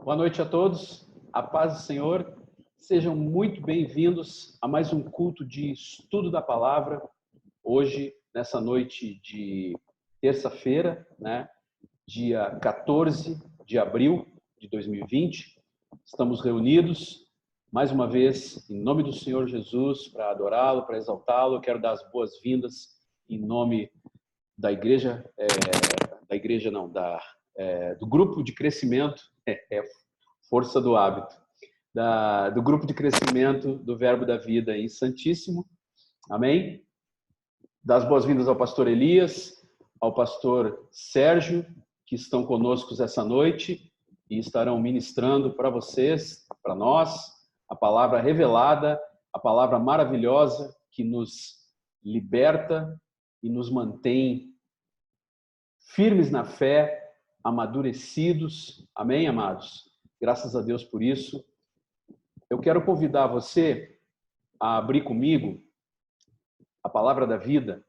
Boa noite a todos, a paz do Senhor. Sejam muito bem-vindos a mais um culto de estudo da palavra. Hoje, nessa noite de terça-feira, dia 14 de abril de 2020, estamos reunidos mais uma vez em nome do Senhor Jesus para adorá-lo, para exaltá-lo. Eu quero dar as boas-vindas em nome da igreja, do grupo de crescimento, força do hábito, do grupo de crescimento do Verbo da Vida em Santíssimo. Amém? Das boas-vindas ao pastor Elias, ao pastor Sérgio, que estão conosco essa noite e estarão ministrando para vocês, para nós, a palavra revelada, a palavra maravilhosa que nos liberta e nos mantém firmes na fé, amadurecidos. Amém, amados? Graças a Deus por isso. Eu quero convidar você a abrir comigo a palavra da vida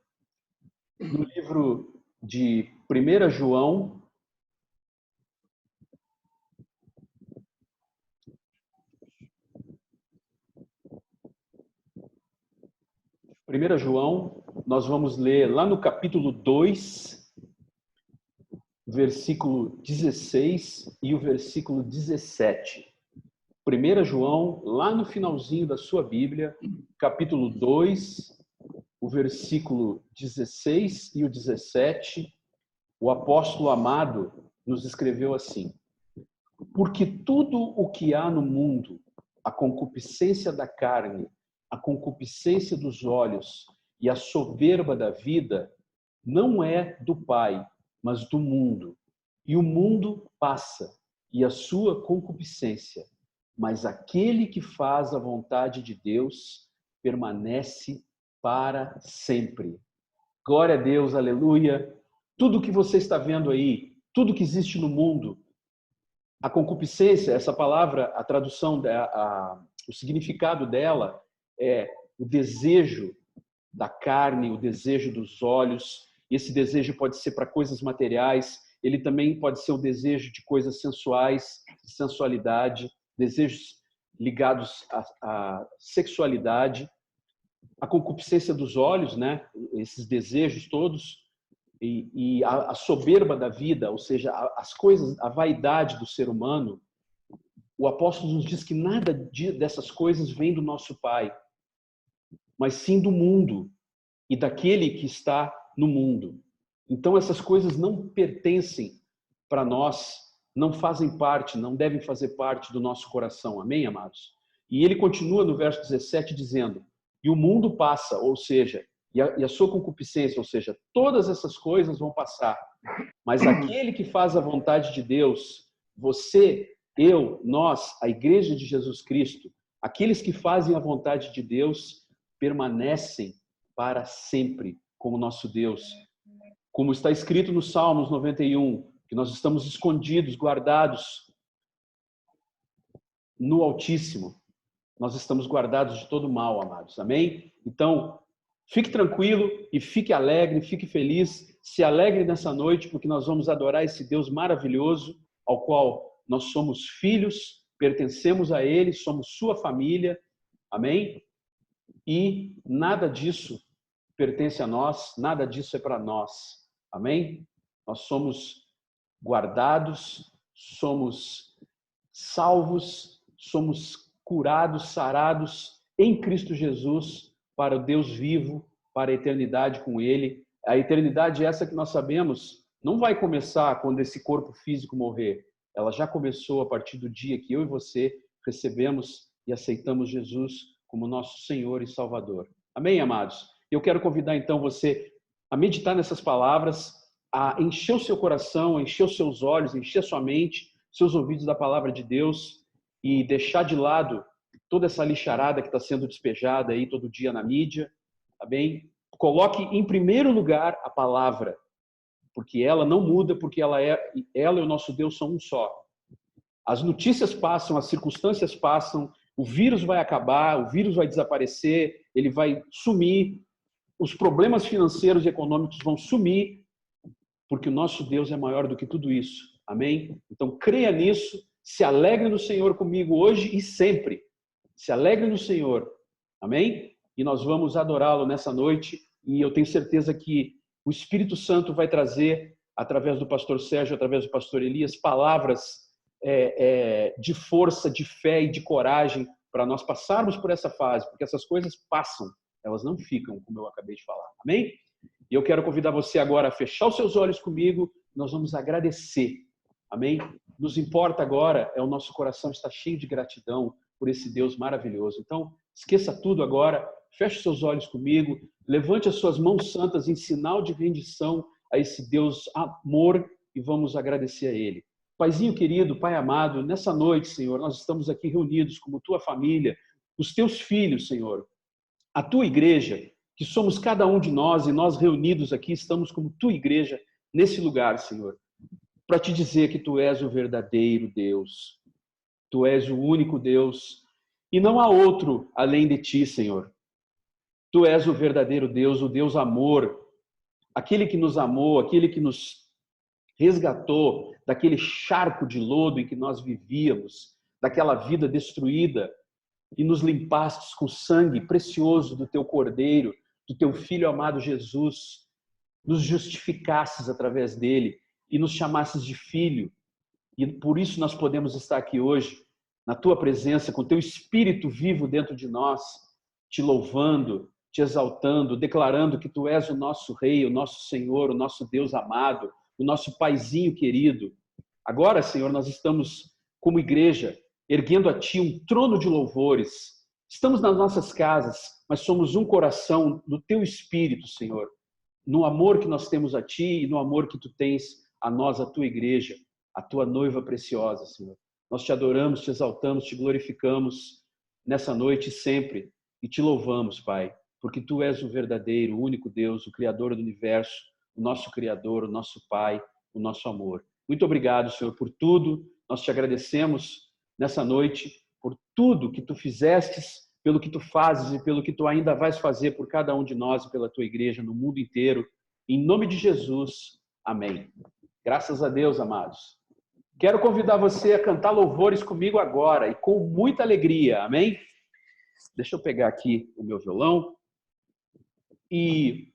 no livro de 1 João, nós vamos ler lá no capítulo 2, versículo 16 e o versículo 17. 1 João, lá no finalzinho da sua Bíblia, capítulo 2, o versículo 16 e o 17, o apóstolo amado nos escreveu assim: porque tudo o que há no mundo, a concupiscência da carne, a concupiscência dos olhos e a soberba da vida, não é do Pai, mas do mundo. E o mundo passa, e a sua concupiscência, mas aquele que faz a vontade de Deus permanece para sempre. Glória a Deus, aleluia. Tudo que você está vendo aí, tudo que existe no mundo, a concupiscência, essa palavra, a tradução, o significado dela é o desejo da carne, o desejo dos olhos. Esse desejo pode ser para coisas materiais, ele também pode ser o desejo de coisas sensuais, de sensualidade, desejos ligados à sexualidade, a concupiscência dos olhos, esses desejos todos, e a soberba da vida, ou seja, as coisas, a vaidade do ser humano. O apóstolo nos diz que nada dessas coisas vem do nosso Pai, mas sim do mundo e daquele que está no mundo. Então essas coisas não pertencem para nós, não fazem parte, não devem fazer parte do nosso coração. Amém, amados? E ele continua no verso 17 dizendo: e o mundo passa, ou seja, e a sua concupiscência, ou seja, todas essas coisas vão passar. Mas aquele que faz a vontade de Deus, você, eu, nós, a igreja de Jesus Cristo, aqueles que fazem a vontade de Deus, permanecem para sempre com o nosso Deus. Como está escrito no Salmos 91, que nós estamos escondidos, guardados no Altíssimo. Nós estamos guardados de todo mal, amados. Amém? Então, fique tranquilo e fique alegre, fique feliz. Se alegre nessa noite, porque nós vamos adorar esse Deus maravilhoso, ao qual nós somos filhos, pertencemos a Ele, somos sua família. Amém? E nada disso pertence a nós, nada disso é para nós. Amém? Nós somos guardados, somos salvos, somos curados, sarados em Cristo Jesus para o Deus vivo, para a eternidade com Ele. A eternidade essa que nós sabemos não vai começar quando esse corpo físico morrer. Ela já começou a partir do dia que eu e você recebemos e aceitamos Jesus como nosso Senhor e Salvador. Amém, amados? Eu quero convidar então você a meditar nessas palavras, a encher o seu coração, a encher os seus olhos, a encher a sua mente, seus ouvidos da palavra de Deus e deixar de lado toda essa lixarada que está sendo despejada aí todo dia na mídia, tá bem? Coloque em primeiro lugar a palavra, porque ela não muda, porque ela e o nosso Deus são um só. As notícias passam, as circunstâncias passam, o vírus vai acabar, o vírus vai desaparecer, ele vai sumir, os problemas financeiros e econômicos vão sumir, porque o nosso Deus é maior do que tudo isso. Amém? Então creia nisso, Se alegre no Senhor comigo hoje e sempre. Se alegre no Senhor. Amém? E nós vamos adorá-lo nessa noite. E eu tenho certeza que o Espírito Santo vai trazer, através do pastor Sérgio, através do pastor Elias, palavras de força, de fé e de coragem para nós passarmos por essa fase, porque essas coisas passam, elas não ficam, como eu acabei de falar. Amém? E eu quero convidar você agora a fechar os seus olhos comigo, nós vamos agradecer. Amém? Nos importa agora, o nosso coração está cheio de gratidão por esse Deus maravilhoso. Então, esqueça tudo agora, feche os seus olhos comigo, levante as suas mãos santas em sinal de rendição a esse Deus amor e vamos agradecer a Ele. Paizinho querido, Pai amado, nessa noite, Senhor, nós estamos aqui reunidos como tua família, os teus filhos, Senhor, a tua igreja, que somos cada um de nós e nós reunidos aqui estamos como tua igreja nesse lugar, Senhor, para te dizer que tu és o verdadeiro Deus, tu és o único Deus e não há outro além de ti, Senhor. Tu és o verdadeiro Deus, o Deus amor, aquele que nos amou, aquele que nos resgatou daquele charco de lodo em que nós vivíamos, daquela vida destruída, e nos limpastes com o sangue precioso do teu Cordeiro, do teu Filho amado Jesus, nos justificastes através dele e nos chamastes de filho. E por isso nós podemos estar aqui hoje, na tua presença, com o teu Espírito vivo dentro de nós, te louvando, te exaltando, declarando que tu és o nosso Rei, o nosso Senhor, o nosso Deus amado, o nosso Paizinho querido. Agora, Senhor, nós estamos como igreja, erguendo a Ti um trono de louvores. Estamos nas nossas casas, mas somos um coração no Teu Espírito, Senhor, no amor que nós temos a Ti e no amor que Tu tens a nós, a Tua igreja, a Tua noiva preciosa, Senhor. Nós Te adoramos, Te exaltamos, Te glorificamos nessa noite e sempre e Te louvamos, Pai, porque Tu és o verdadeiro, o único Deus, o Criador do universo, o nosso Criador, o nosso Pai, o nosso amor. Muito obrigado, Senhor, por tudo. Nós Te agradecemos nessa noite por tudo que Tu fizestes, pelo que Tu fazes e pelo que Tu ainda vais fazer por cada um de nós e pela Tua igreja no mundo inteiro. Em nome de Jesus, amém. Graças a Deus, amados. Quero convidar você a cantar louvores comigo agora e com muita alegria, amém? Deixa eu pegar aqui o meu violão e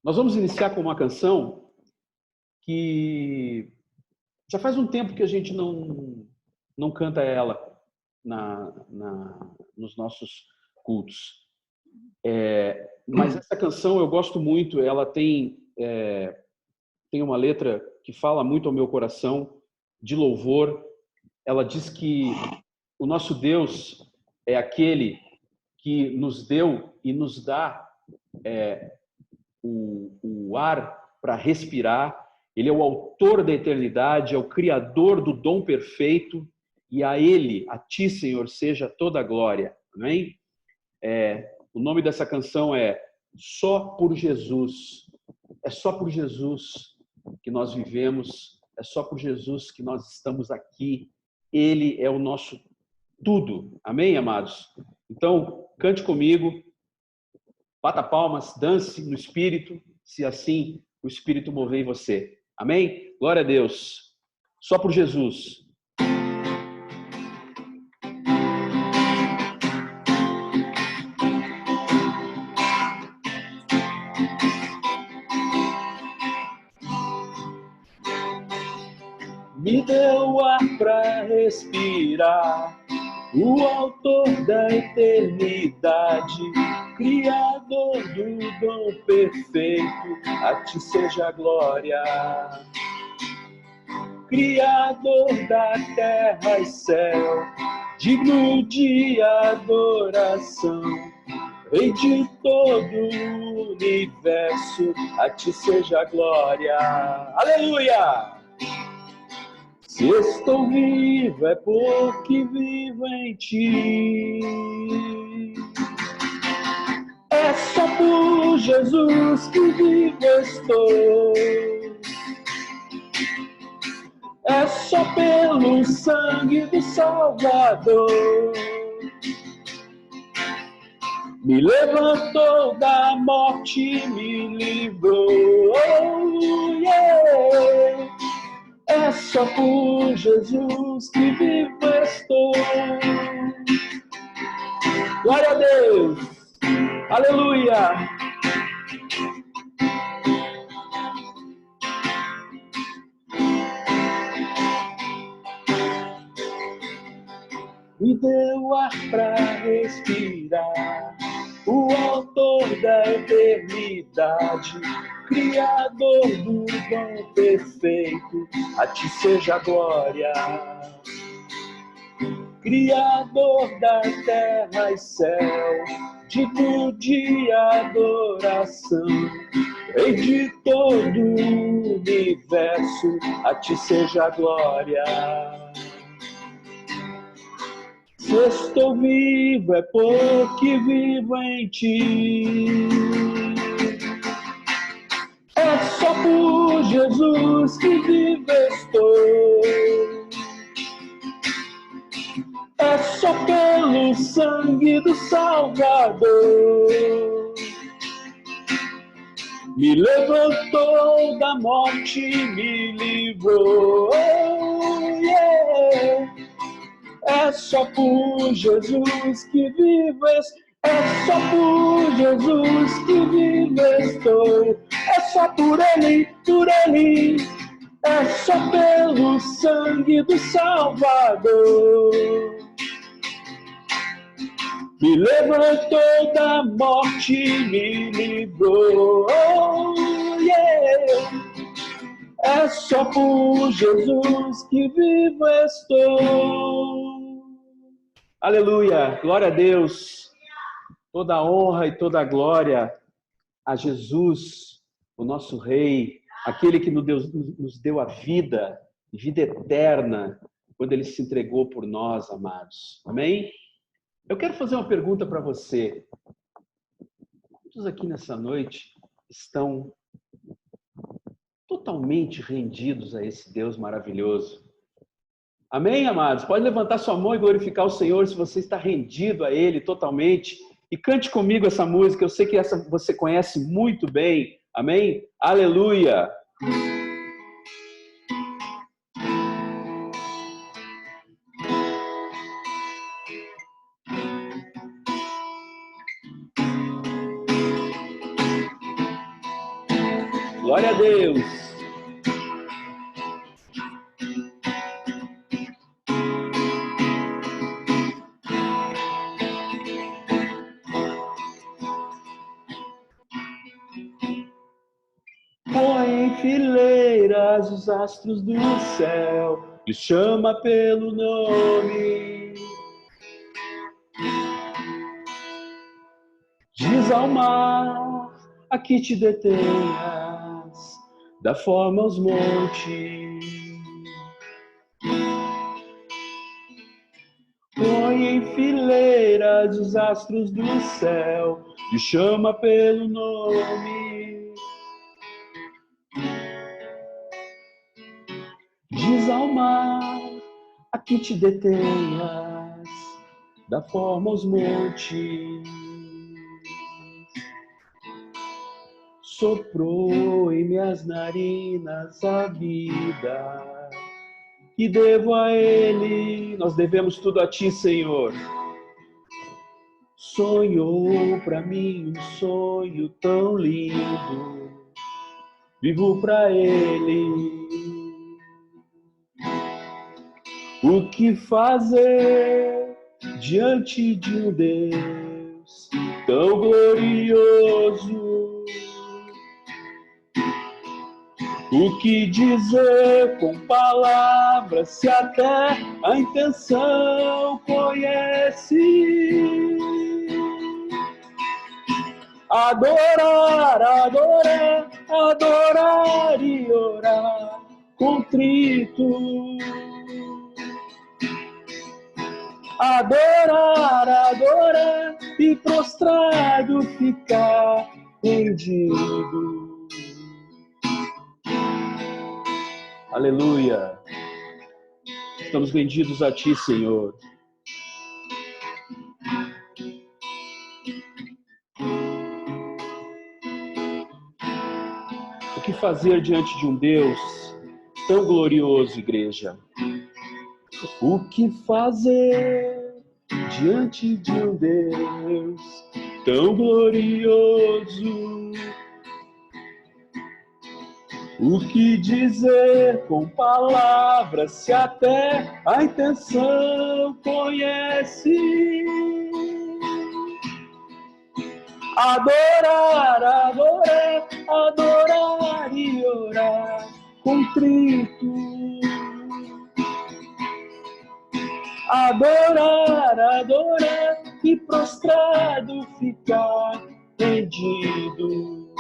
nós vamos iniciar com uma canção que já faz um tempo que a gente não canta ela nos nossos cultos. Mas essa canção eu gosto muito, ela tem uma letra que fala muito ao meu coração, de louvor. Ela diz que o nosso Deus é aquele que nos deu e nos dá o ar para respirar. Ele é o autor da eternidade, é o criador do dom perfeito, e a Ele, a Ti, Senhor, seja toda a glória. Amém? O nome dessa canção é Só por Jesus. É só por Jesus que nós vivemos, é só por Jesus que nós estamos aqui. Ele é o nosso tudo. Amém, amados? Então, cante comigo, bata palmas, dance no Espírito, se assim o Espírito mover em você. Amém? Glória a Deus. Só por Jesus. Me deu ar para respirar, o autor da eternidade, Criador do dom perfeito, a Ti seja a glória. Criador da terra e céu, digno de adoração, Rei de todo o universo, a Ti seja a glória. Aleluia! Se estou vivo é porque vivo em Ti. É só por Jesus que vivo estou. É só pelo sangue do Salvador. Me levantou da morte, me livrou. Oh, yeah. É É só por Jesus que vivo estou. Glória a Deus. Aleluia. Me deu ar para respirar, o autor da eternidade, Criador do dom perfeito, a ti seja a glória. Criador da terra e céu, digno de adoração, Rei de todo o universo, a ti seja a glória. Se estou vivo é porque vivo em ti. É só por Jesus que vivo estou. É só pelo sangue do Salvador. Me levantou da morte, me livrou. Yeah. É só por Jesus que vivo estou. É só por Jesus que vivo estou. É só por Ele, por Ele. É só pelo sangue do Salvador. Me levantou da morte, me livrou. Yeah. É só por Jesus que vivo estou. Aleluia, glória a Deus. Toda a honra e toda a glória a Jesus, o nosso Rei, aquele que nos deu a vida eterna, quando Ele se entregou por nós, amados. Amém? Eu quero fazer uma pergunta para você. Quantos aqui nessa noite estão totalmente rendidos a esse Deus maravilhoso? Amém, amados? Pode levantar sua mão e glorificar o Senhor se você está rendido a Ele totalmente. E cante comigo essa música, eu sei que essa você conhece muito bem. Amém? Aleluia! Glória a Deus! Põe em fileiras os astros do céu e chama pelo nome. Diz ao mar, aqui te detenhas, dá forma aos montes. Põe em fileiras os astros do céu e chama pelo nome. Diz ao mar, aqui te detenhas, dá forma aos montes. Soprou em minhas narinas a vida que devo a Ele. Nós devemos tudo a Ti, Senhor. Sonhou pra mim um sonho tão lindo, vivo pra Ele. O que fazer diante de um Deus tão glorioso? O que dizer com palavras se até a intenção conhece? Adorar, adorar, adorar e orar contrito. Adorar, adorar e prostrado ficar rendido. Aleluia. Estamos rendidos a Ti, Senhor. O que fazer diante de um Deus tão glorioso, igreja. O que fazer diante de um Deus tão glorioso? O que dizer com palavras se até a intenção conhece? Adorar, adorar, adorar e orar contrito. Adorar, adorar e prostrado ficar rendido.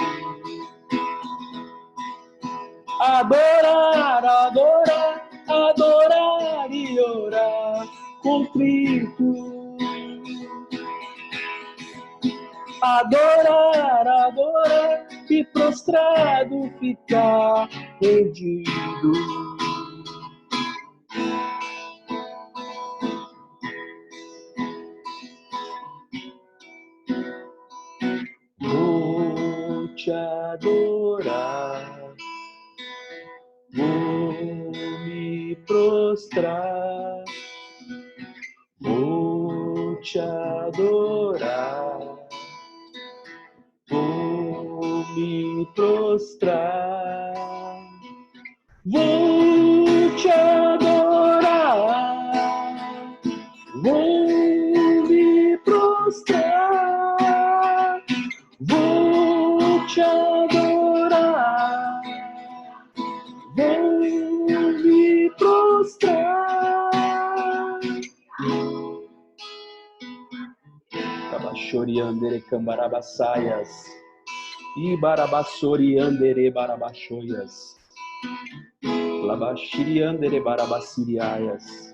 Adorar, adorar, adorar e orar contrito. Adorar, adorar e prostrado ficar rendido. Vou te adorar, vou me prostrar, vou te adorar, vou me prostrar, vou te adorar, vou me prostrar, vou te adorar, vou me prostrar. Kabashoriandere cambarabassaias, Ibarabassoriandere barabachoias, Labashiriandere barabassiriaias.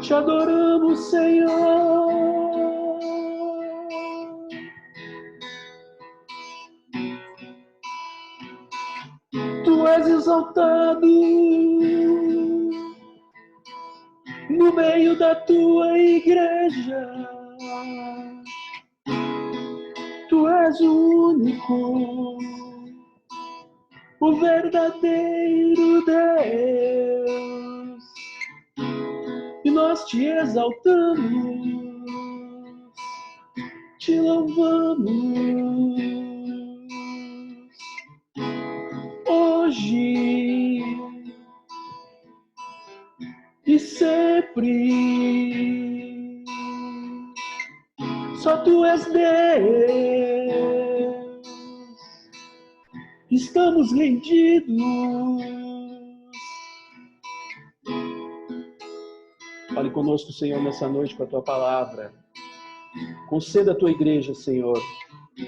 Te adoramos, Senhor. Tu és exaltado no meio da tua igreja. Tu és o único, o verdadeiro Deus. E nós te exaltamos, te louvamos. Hoje e sempre, só tu és Deus. Estamos rendidos. Fale conosco, Senhor, nessa noite com a tua palavra. Conceda à tua igreja, Senhor,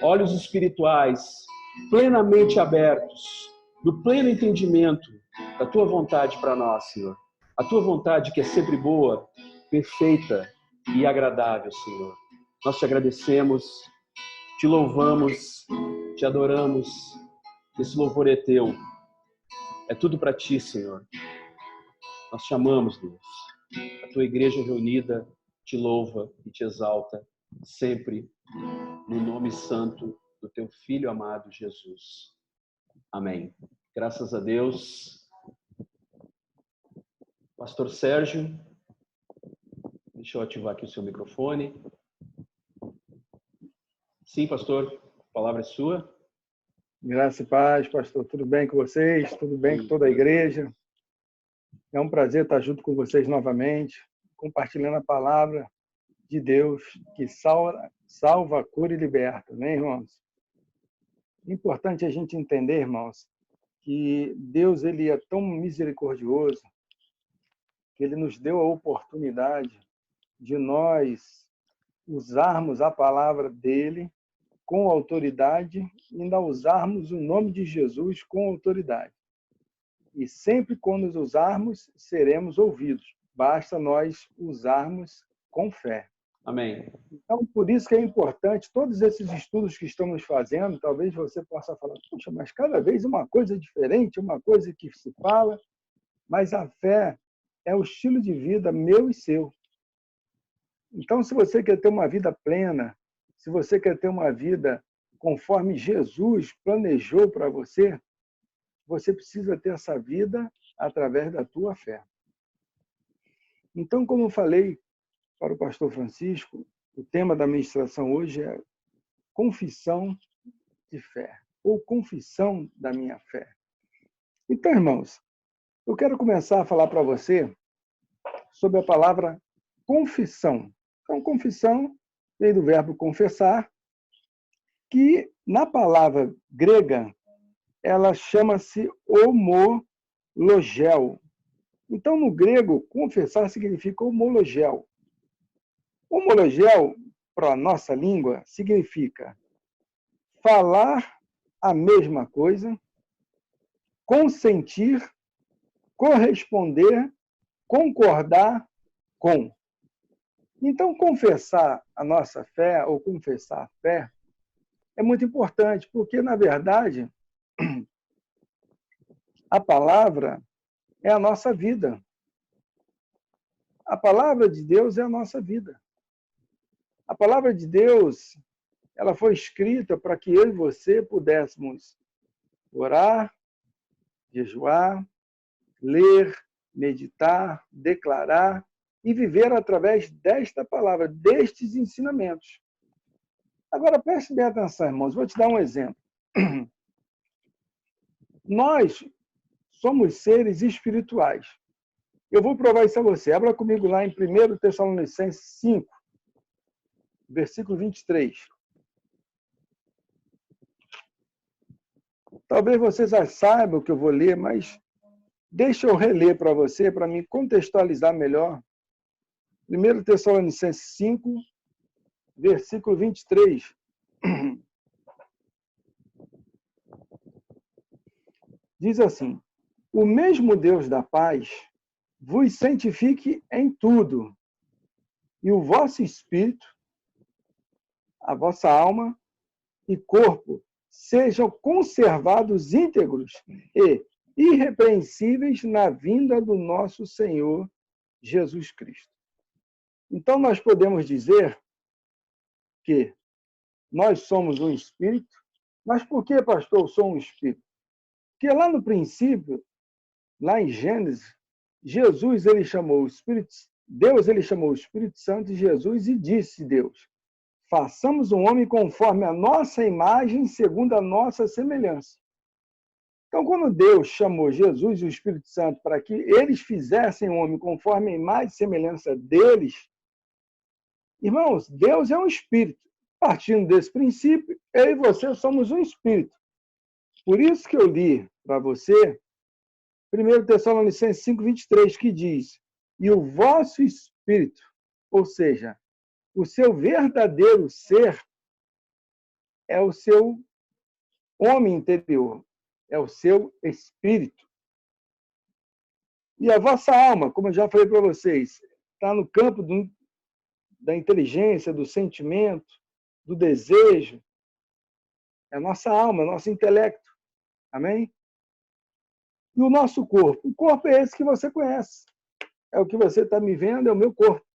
olhos espirituais plenamente abertos, do pleno entendimento da tua vontade para nós, Senhor. A tua vontade que é sempre boa, perfeita e agradável, Senhor. Nós te agradecemos, te louvamos, te adoramos. Esse louvor é teu. É tudo para ti, Senhor. Nós te amamos, Deus. A tua igreja reunida te louva e te exalta sempre no nome santo do teu Filho amado Jesus. Amém. Graças a Deus. Pastor Sérgio, deixa eu ativar aqui o seu microfone. Sim, pastor, a palavra é sua. Graça e paz, pastor. Tudo bem com vocês? Tudo bem com toda a igreja? É um prazer estar junto com vocês novamente, compartilhando a palavra de Deus que salva, cura e liberta, né, irmãos? É importante a gente entender, irmãos, que Deus ele é tão misericordioso que ele nos deu a oportunidade de nós usarmos a palavra dele com autoridade e ainda usarmos o nome de Jesus com autoridade. E sempre quando nos usarmos, seremos ouvidos. Basta nós usarmos com fé. Amém. Então, por isso que é importante, todos esses estudos que estamos fazendo, talvez você possa falar, puxa, mas cada vez uma coisa diferente, uma coisa que se fala, mas a fé é o estilo de vida meu e seu. Então, se você quer ter uma vida plena, se você quer ter uma vida conforme Jesus planejou para você, você precisa ter essa vida através da tua fé. Então, como eu falei para o pastor Francisco, o tema da ministração hoje é confissão de fé, ou confissão da minha fé. Então, irmãos, eu quero começar a falar para você sobre a palavra confissão. Então, confissão vem do verbo confessar, que na palavra grega ela chama-se homologel. Então, no grego, confessar significa homologel. Homologel, para a nossa língua, significa falar a mesma coisa, consentir, corresponder, concordar com. Então, confessar a nossa fé, ou confessar a fé, é muito importante, porque, na verdade, a palavra é a nossa vida. A palavra de Deus é a nossa vida. A palavra de Deus, ela foi escrita para que eu e você pudéssemos orar, jejuar, ler, meditar, declarar e viver através desta palavra, destes ensinamentos. Agora, preste bem atenção, irmãos, vou te dar um exemplo. Nós somos seres espirituais. Eu vou provar isso a você. Abra comigo lá em 1 Tessalonicenses 5, versículo 23. Talvez você já saiba o que eu vou ler, mas deixa eu reler para você, para me contextualizar melhor. 1 Tessalonicenses 5, versículo 23. Diz assim: o mesmo Deus da paz vos santifique em tudo, e o vosso espírito, a vossa alma e corpo sejam conservados íntegros e irrepreensíveis na vinda do nosso Senhor Jesus Cristo. Então, nós podemos dizer que nós somos um espírito, mas por que, pastor, eu sou um espírito? Porque lá no princípio, lá em Gênesis, Jesus ele chamou o Espírito, Deus ele chamou o Espírito Santo de Jesus e disse Deus: façamos um homem conforme a nossa imagem, segundo a nossa semelhança. Então, quando Deus chamou Jesus e o Espírito Santo para que eles fizessem um homem conforme a imagem e semelhança deles, irmãos, Deus é um espírito. Partindo desse princípio, eu e você somos um espírito. Por isso que eu li para você 1 Tessalonicenses 5, 23, que diz: e o vosso espírito, ou seja, o seu verdadeiro ser, é o seu homem interior, é o seu espírito. E a vossa alma, como eu já falei para vocês, está no campo da inteligência, do sentimento, do desejo. É a nossa alma, nosso intelecto. Amém? E o nosso corpo? O corpo é esse que você conhece. É o que você está me vendo, é o meu corpo.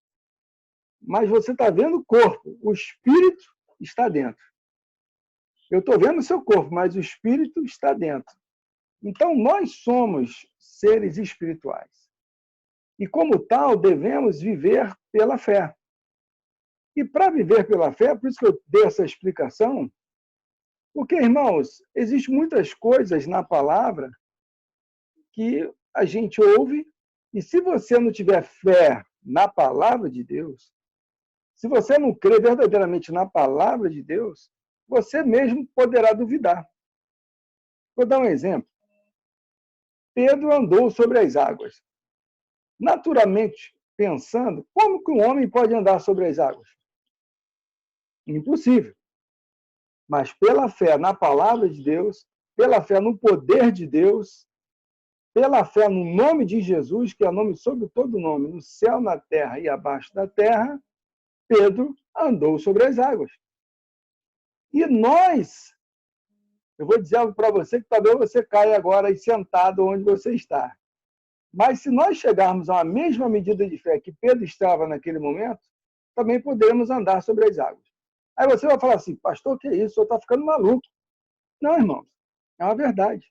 Mas você está vendo o corpo. O espírito está dentro. Eu estou vendo o seu corpo, mas o espírito está dentro. Então, nós somos seres espirituais. E, como tal, devemos viver pela fé. E, para viver pela fé, por isso que eu dei essa explicação, porque, irmãos, existem muitas coisas na palavra que a gente ouve, e se você não tiver fé na palavra de Deus, se você não crê verdadeiramente na palavra de Deus, você mesmo poderá duvidar. Vou dar um exemplo. Pedro andou sobre as águas. Naturalmente pensando, como que um homem pode andar sobre as águas? Impossível. Mas pela fé na palavra de Deus, pela fé no poder de Deus, pela fé no nome de Jesus, que é o nome sobre todo nome, no céu, na terra e abaixo da terra, Pedro andou sobre as águas. E nós, eu vou dizer algo para você que talvez você caia agora aí sentado onde você está. Mas se nós chegarmos a uma mesma medida de fé que Pedro estava naquele momento, também poderemos andar sobre as águas. Aí você vai falar assim, pastor, que é isso? O senhor está ficando maluco. Não, irmãos, é uma verdade.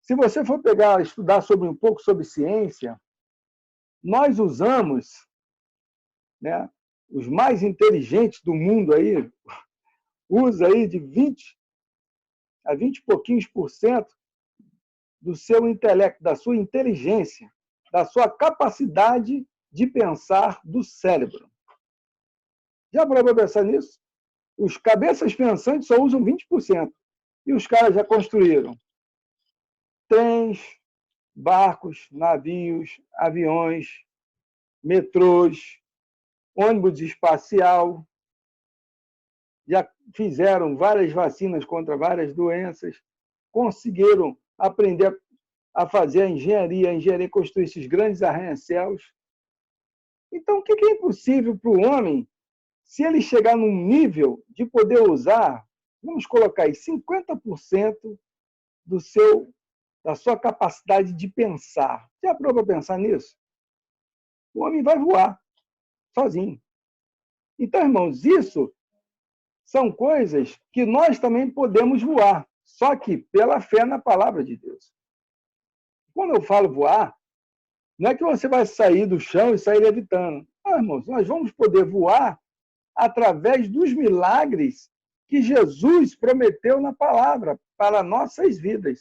Se você for estudar um pouco sobre ciência, nós usamos, né, os mais inteligentes do mundo aí, usa aí de 20 a 20 e pouquinhos por cento do seu intelecto, da sua inteligência, da sua capacidade de pensar do cérebro. Já parou para pensar nisso? Os cabeças pensantes só usam 20%. E os caras já construíram trens, barcos, navios, aviões, metrôs, ônibus espacial, já fizeram várias vacinas contra várias doenças, conseguiram aprender a fazer a engenharia construir esses grandes arranha-céus. Então, o que é impossível para o homem se ele chegar num nível de poder usar, vamos colocar aí, 50% da sua capacidade de pensar? Já parou para pensar nisso? O homem vai voar sozinho. Então, irmãos, isso são coisas que nós também podemos voar, só que pela fé na palavra de Deus. Quando eu falo voar, não é que você vai sair do chão e sair levitando. Não, irmãos, nós vamos poder voar através dos milagres que Jesus prometeu na palavra para nossas vidas.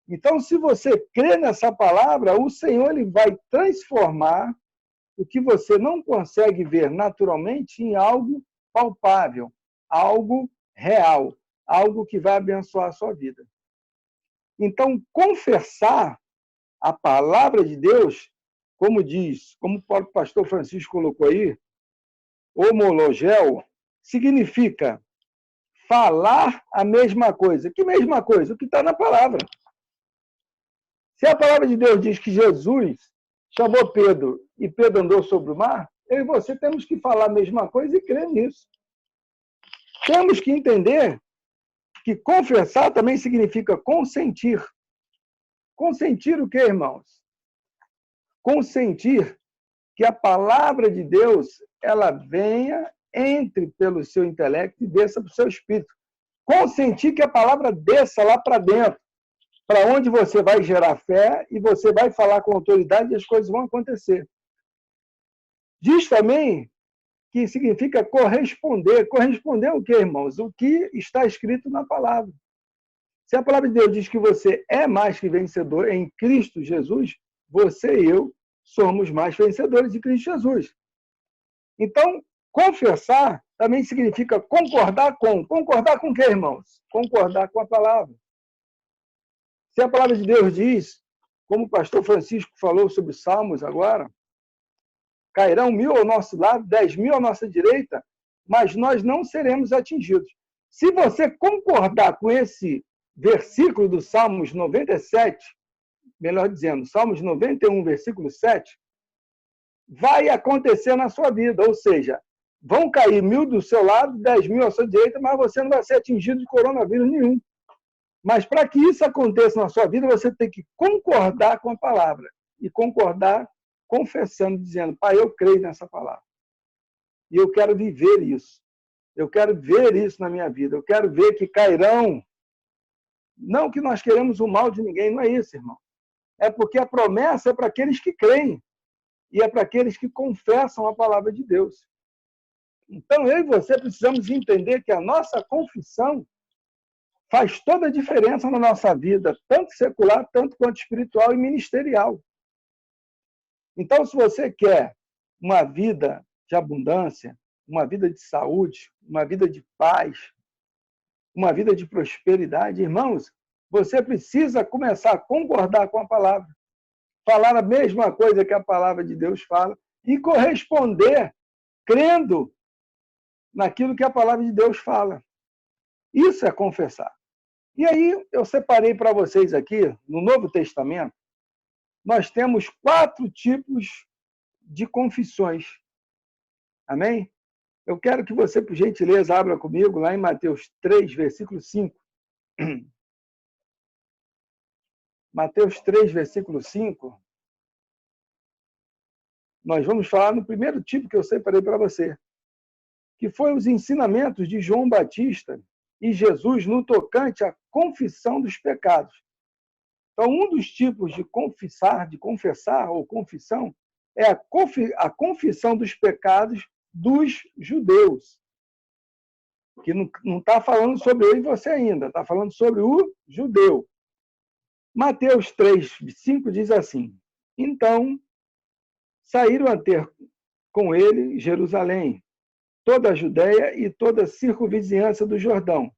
Então, se você crê nessa palavra, o Senhor ele vai transformar o que você não consegue ver naturalmente em algo palpável, algo real, algo que vai abençoar a sua vida. Então, confessar a palavra de Deus, como o próprio pastor Francisco colocou aí, homologel, significa falar a mesma coisa. Que mesma coisa? O que está na palavra. Se a palavra de Deus diz que Jesus chamou Pedro e Pedro andou sobre o mar, eu e você temos que falar a mesma coisa e crer nisso. Temos que entender que confessar também significa consentir. Consentir o quê, irmãos? Consentir que a palavra de Deus ela venha, entre pelo seu intelecto e desça para o seu espírito. Consentir que a palavra desça lá para dentro, para onde você vai gerar fé e você vai falar com autoridade e as coisas vão acontecer. Diz também que significa corresponder. Corresponder o quê, irmãos? O que está escrito na palavra. Se a palavra de Deus diz que você é mais que vencedor em Cristo Jesus, você e eu somos mais vencedores de Cristo Jesus. Então, confessar também significa concordar com. Concordar com o quê, irmãos? Concordar com a palavra. Se a palavra de Deus diz, como o pastor Francisco falou sobre os Salmos agora, cairão 1000 ao nosso lado, 10.000 à nossa direita, mas nós não seremos atingidos. Se você concordar com esse versículo do Salmos 97, melhor dizendo, Salmos 91, versículo 7, vai acontecer na sua vida, ou seja, vão cair 1000 do seu lado, 10.000 à sua direita, mas você não vai ser atingido de coronavírus nenhum. Mas para que isso aconteça na sua vida, você tem que concordar com a palavra. E concordar confessando, dizendo, Pai, eu creio nessa palavra. E eu quero viver isso. Eu quero ver isso na minha vida. Eu quero ver que cairão. Não que nós queremos o mal de ninguém, não é isso, irmão. É porque a promessa é para aqueles que creem. E é para aqueles que confessam a palavra de Deus. Então, eu e você precisamos entender que a nossa confissão faz toda a diferença na nossa vida, tanto secular, tanto quanto espiritual e ministerial. Então, se você quer uma vida de abundância, uma vida de saúde, uma vida de paz, uma vida de prosperidade, irmãos, você precisa começar a concordar com a palavra, falar a mesma coisa que a palavra de Deus fala e corresponder crendo naquilo que a palavra de Deus fala. Isso é confessar. E aí, eu separei para vocês aqui, no Novo Testamento, nós temos 4 tipos de confissões. Amém? Eu quero que você, por gentileza, abra comigo lá em Mateus 3, versículo 5. Mateus 3, versículo 5. Nós vamos falar no primeiro tipo que eu separei para você, que foi os ensinamentos de João Batista e Jesus no tocante à confissão dos pecados. Então, um dos tipos de confessar ou confissão, é a confissão dos pecados dos judeus. Que não está falando sobre eu e você ainda, está falando sobre o judeu. Mateus 3, 5 diz assim: então saíram a ter com ele Jerusalém, toda a Judéia e toda a circunvizinhança do Jordão.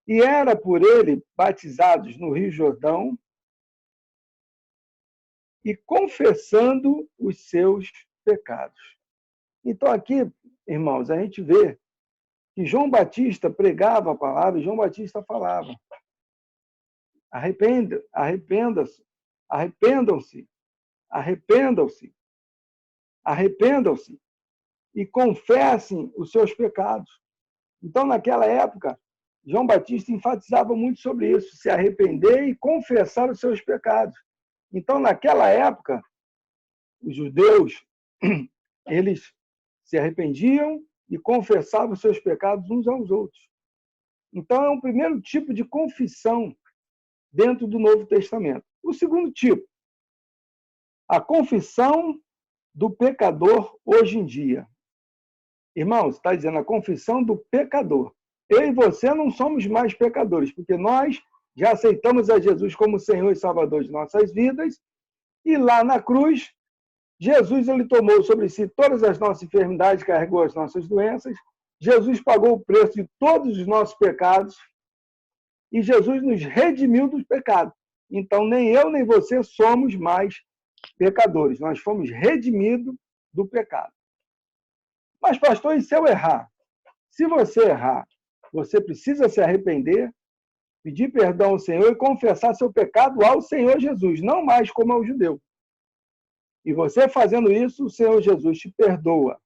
E era por ele batizados no Rio Jordão e confessando os seus pecados. Então aqui, irmãos, a gente vê que João Batista pregava a palavra e João Batista falava: arrependam-se, arrependam-se e confessem os seus pecados. Então, naquela época, João Batista enfatizava muito sobre isso, se arrepender e confessar os seus pecados. Então, naquela época, os judeus, eles se arrependiam e confessavam os seus pecados uns aos outros. Então, é um primeiro tipo de confissão dentro do Novo Testamento. O segundo tipo, a confissão do pecador hoje em dia. Irmãos, está dizendo a confissão do pecador. Eu e você não somos mais pecadores, porque nós já aceitamos a Jesus como Senhor e Salvador de nossas vidas, e lá na cruz, Jesus ele tomou sobre si todas as nossas enfermidades, carregou as nossas doenças, Jesus pagou o preço de todos os nossos pecados, e Jesus nos redimiu dos pecados. Então, nem eu nem você somos mais pecadores, nós fomos redimidos do pecado. Mas, pastor, e se eu errar? Se você errar, você precisa se arrepender, pedir perdão ao Senhor e confessar seu pecado ao Senhor Jesus, não mais como ao judeu. E você fazendo isso, o Senhor Jesus te perdoa.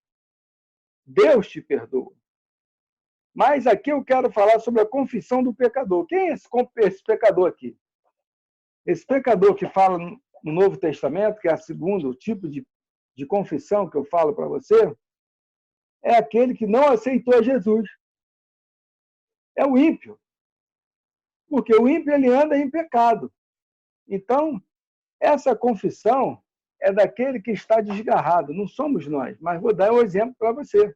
Deus te perdoa. Mas aqui eu quero falar sobre a confissão do pecador. Quem é esse pecador aqui? Esse pecador que fala no Novo Testamento, que é o segundo tipo de confissão que eu falo para você, é aquele que não aceitou Jesus. É o ímpio. Porque o ímpio ele anda em pecado. Então, essa confissão é daquele que está desgarrado. Não somos nós, mas vou dar um exemplo para você.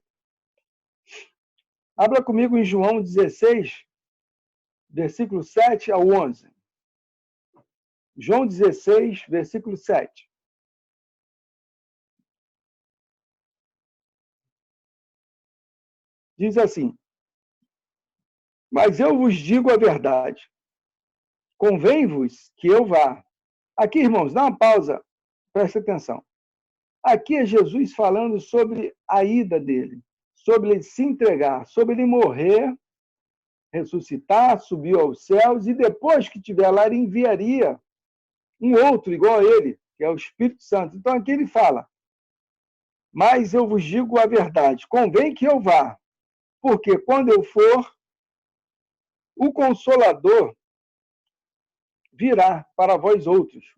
Abra comigo em João 16, versículo 7 ao 11. João 16, versículo 7. Diz assim: mas eu vos digo a verdade, convém-vos que eu vá. Aqui, irmãos, dá uma pausa, preste atenção. Aqui é Jesus falando sobre a ida dele, sobre ele se entregar, sobre ele morrer, ressuscitar, subir aos céus, e depois que estiver lá, ele enviaria um outro igual a ele, que é o Espírito Santo. Então aqui ele fala: mas eu vos digo a verdade, convém que eu vá, porque quando eu for, o Consolador virá para vós outros.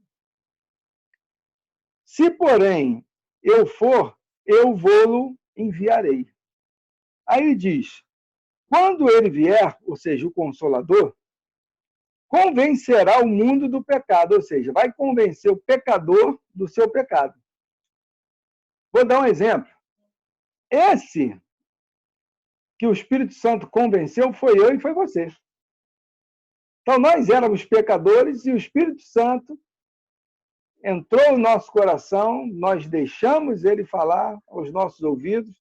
Se, porém, eu for, eu vou-lo enviarei. Aí ele diz: quando ele vier, ou seja, o Consolador, convencerá o mundo do pecado, ou seja, vai convencer o pecador do seu pecado. Vou dar um exemplo. Esse que o Espírito Santo convenceu foi eu e foi você. Então, nós éramos pecadores e o Espírito Santo entrou no nosso coração, nós deixamos ele falar aos nossos ouvidos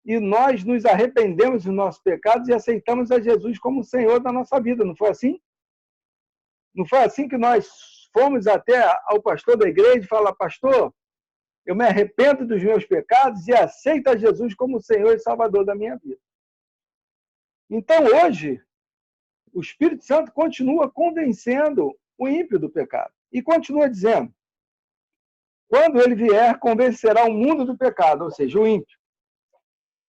e nós nos arrependemos dos nossos pecados e aceitamos a Jesus como Senhor da nossa vida. Não foi assim? Não foi assim que nós fomos até ao pastor da igreja e falar: pastor, eu me arrependo dos meus pecados e aceito a Jesus como Senhor e Salvador da minha vida. Então, hoje, o Espírito Santo continua convencendo o ímpio do pecado. E continua dizendo: quando ele vier, convencerá o mundo do pecado, ou seja, o ímpio.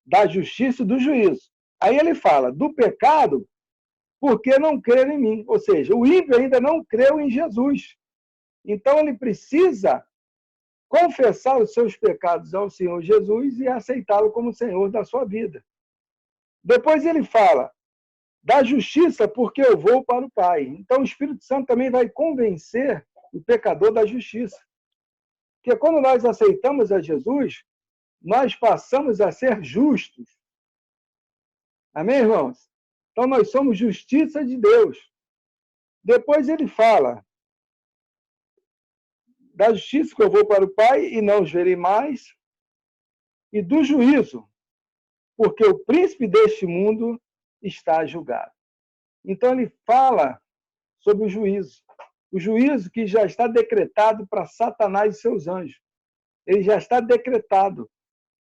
da justiça e do juízo. Aí ele fala do pecado, porque não crer em mim. Ou seja, o ímpio ainda não creu em Jesus. Então ele precisa confessar os seus pecados ao Senhor Jesus e aceitá-lo como Senhor da sua vida. Depois ele fala da justiça, porque eu vou para o Pai. Então o Espírito Santo também vai convencer o pecador da justiça. Porque quando nós aceitamos a Jesus, nós passamos a ser justos. Amém, irmãos? Então nós somos justiça de Deus. Depois ele fala da justiça, que eu vou para o Pai e não os verei mais, e do juízo, porque o príncipe deste mundo está julgado. Então ele fala sobre o juízo que já está decretado para Satanás e seus anjos. Ele já está decretado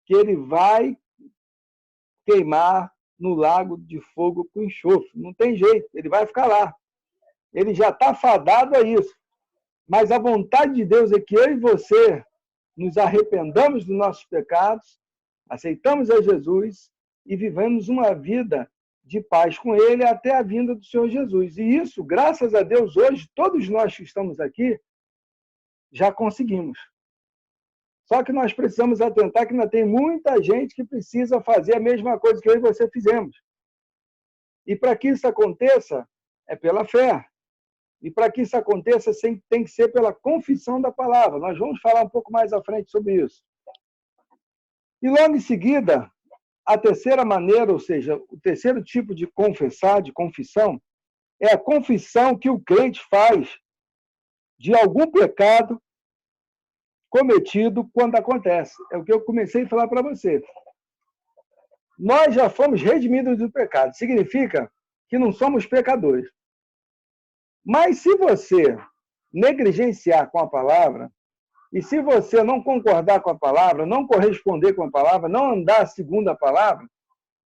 que ele vai queimar no lago de fogo com enxofre. Não tem jeito, ele vai ficar lá. Ele já está fadado a isso. Mas a vontade de Deus é que eu e você nos arrependamos dos nossos pecados, aceitamos a Jesus e vivemos uma vida de paz com Ele até a vinda do Senhor Jesus. E isso, graças a Deus, hoje, todos nós que estamos aqui, já conseguimos. Só que nós precisamos atentar que ainda tem muita gente que precisa fazer a mesma coisa que eu e você fizemos. E para que isso aconteça, é pela fé. E para que isso aconteça, tem que ser pela confissão da palavra. Nós vamos falar um pouco mais à frente sobre isso. E logo em seguida, a terceira maneira, ou seja, o terceiro tipo de confessar, de confissão, é a confissão que o crente faz de algum pecado cometido quando acontece. É o que eu comecei a falar para você. Nós já fomos redimidos do pecado. Significa que não somos pecadores. Mas se você negligenciar com a palavra, e se você não concordar com a palavra, não corresponder com a palavra, não andar segundo a palavra,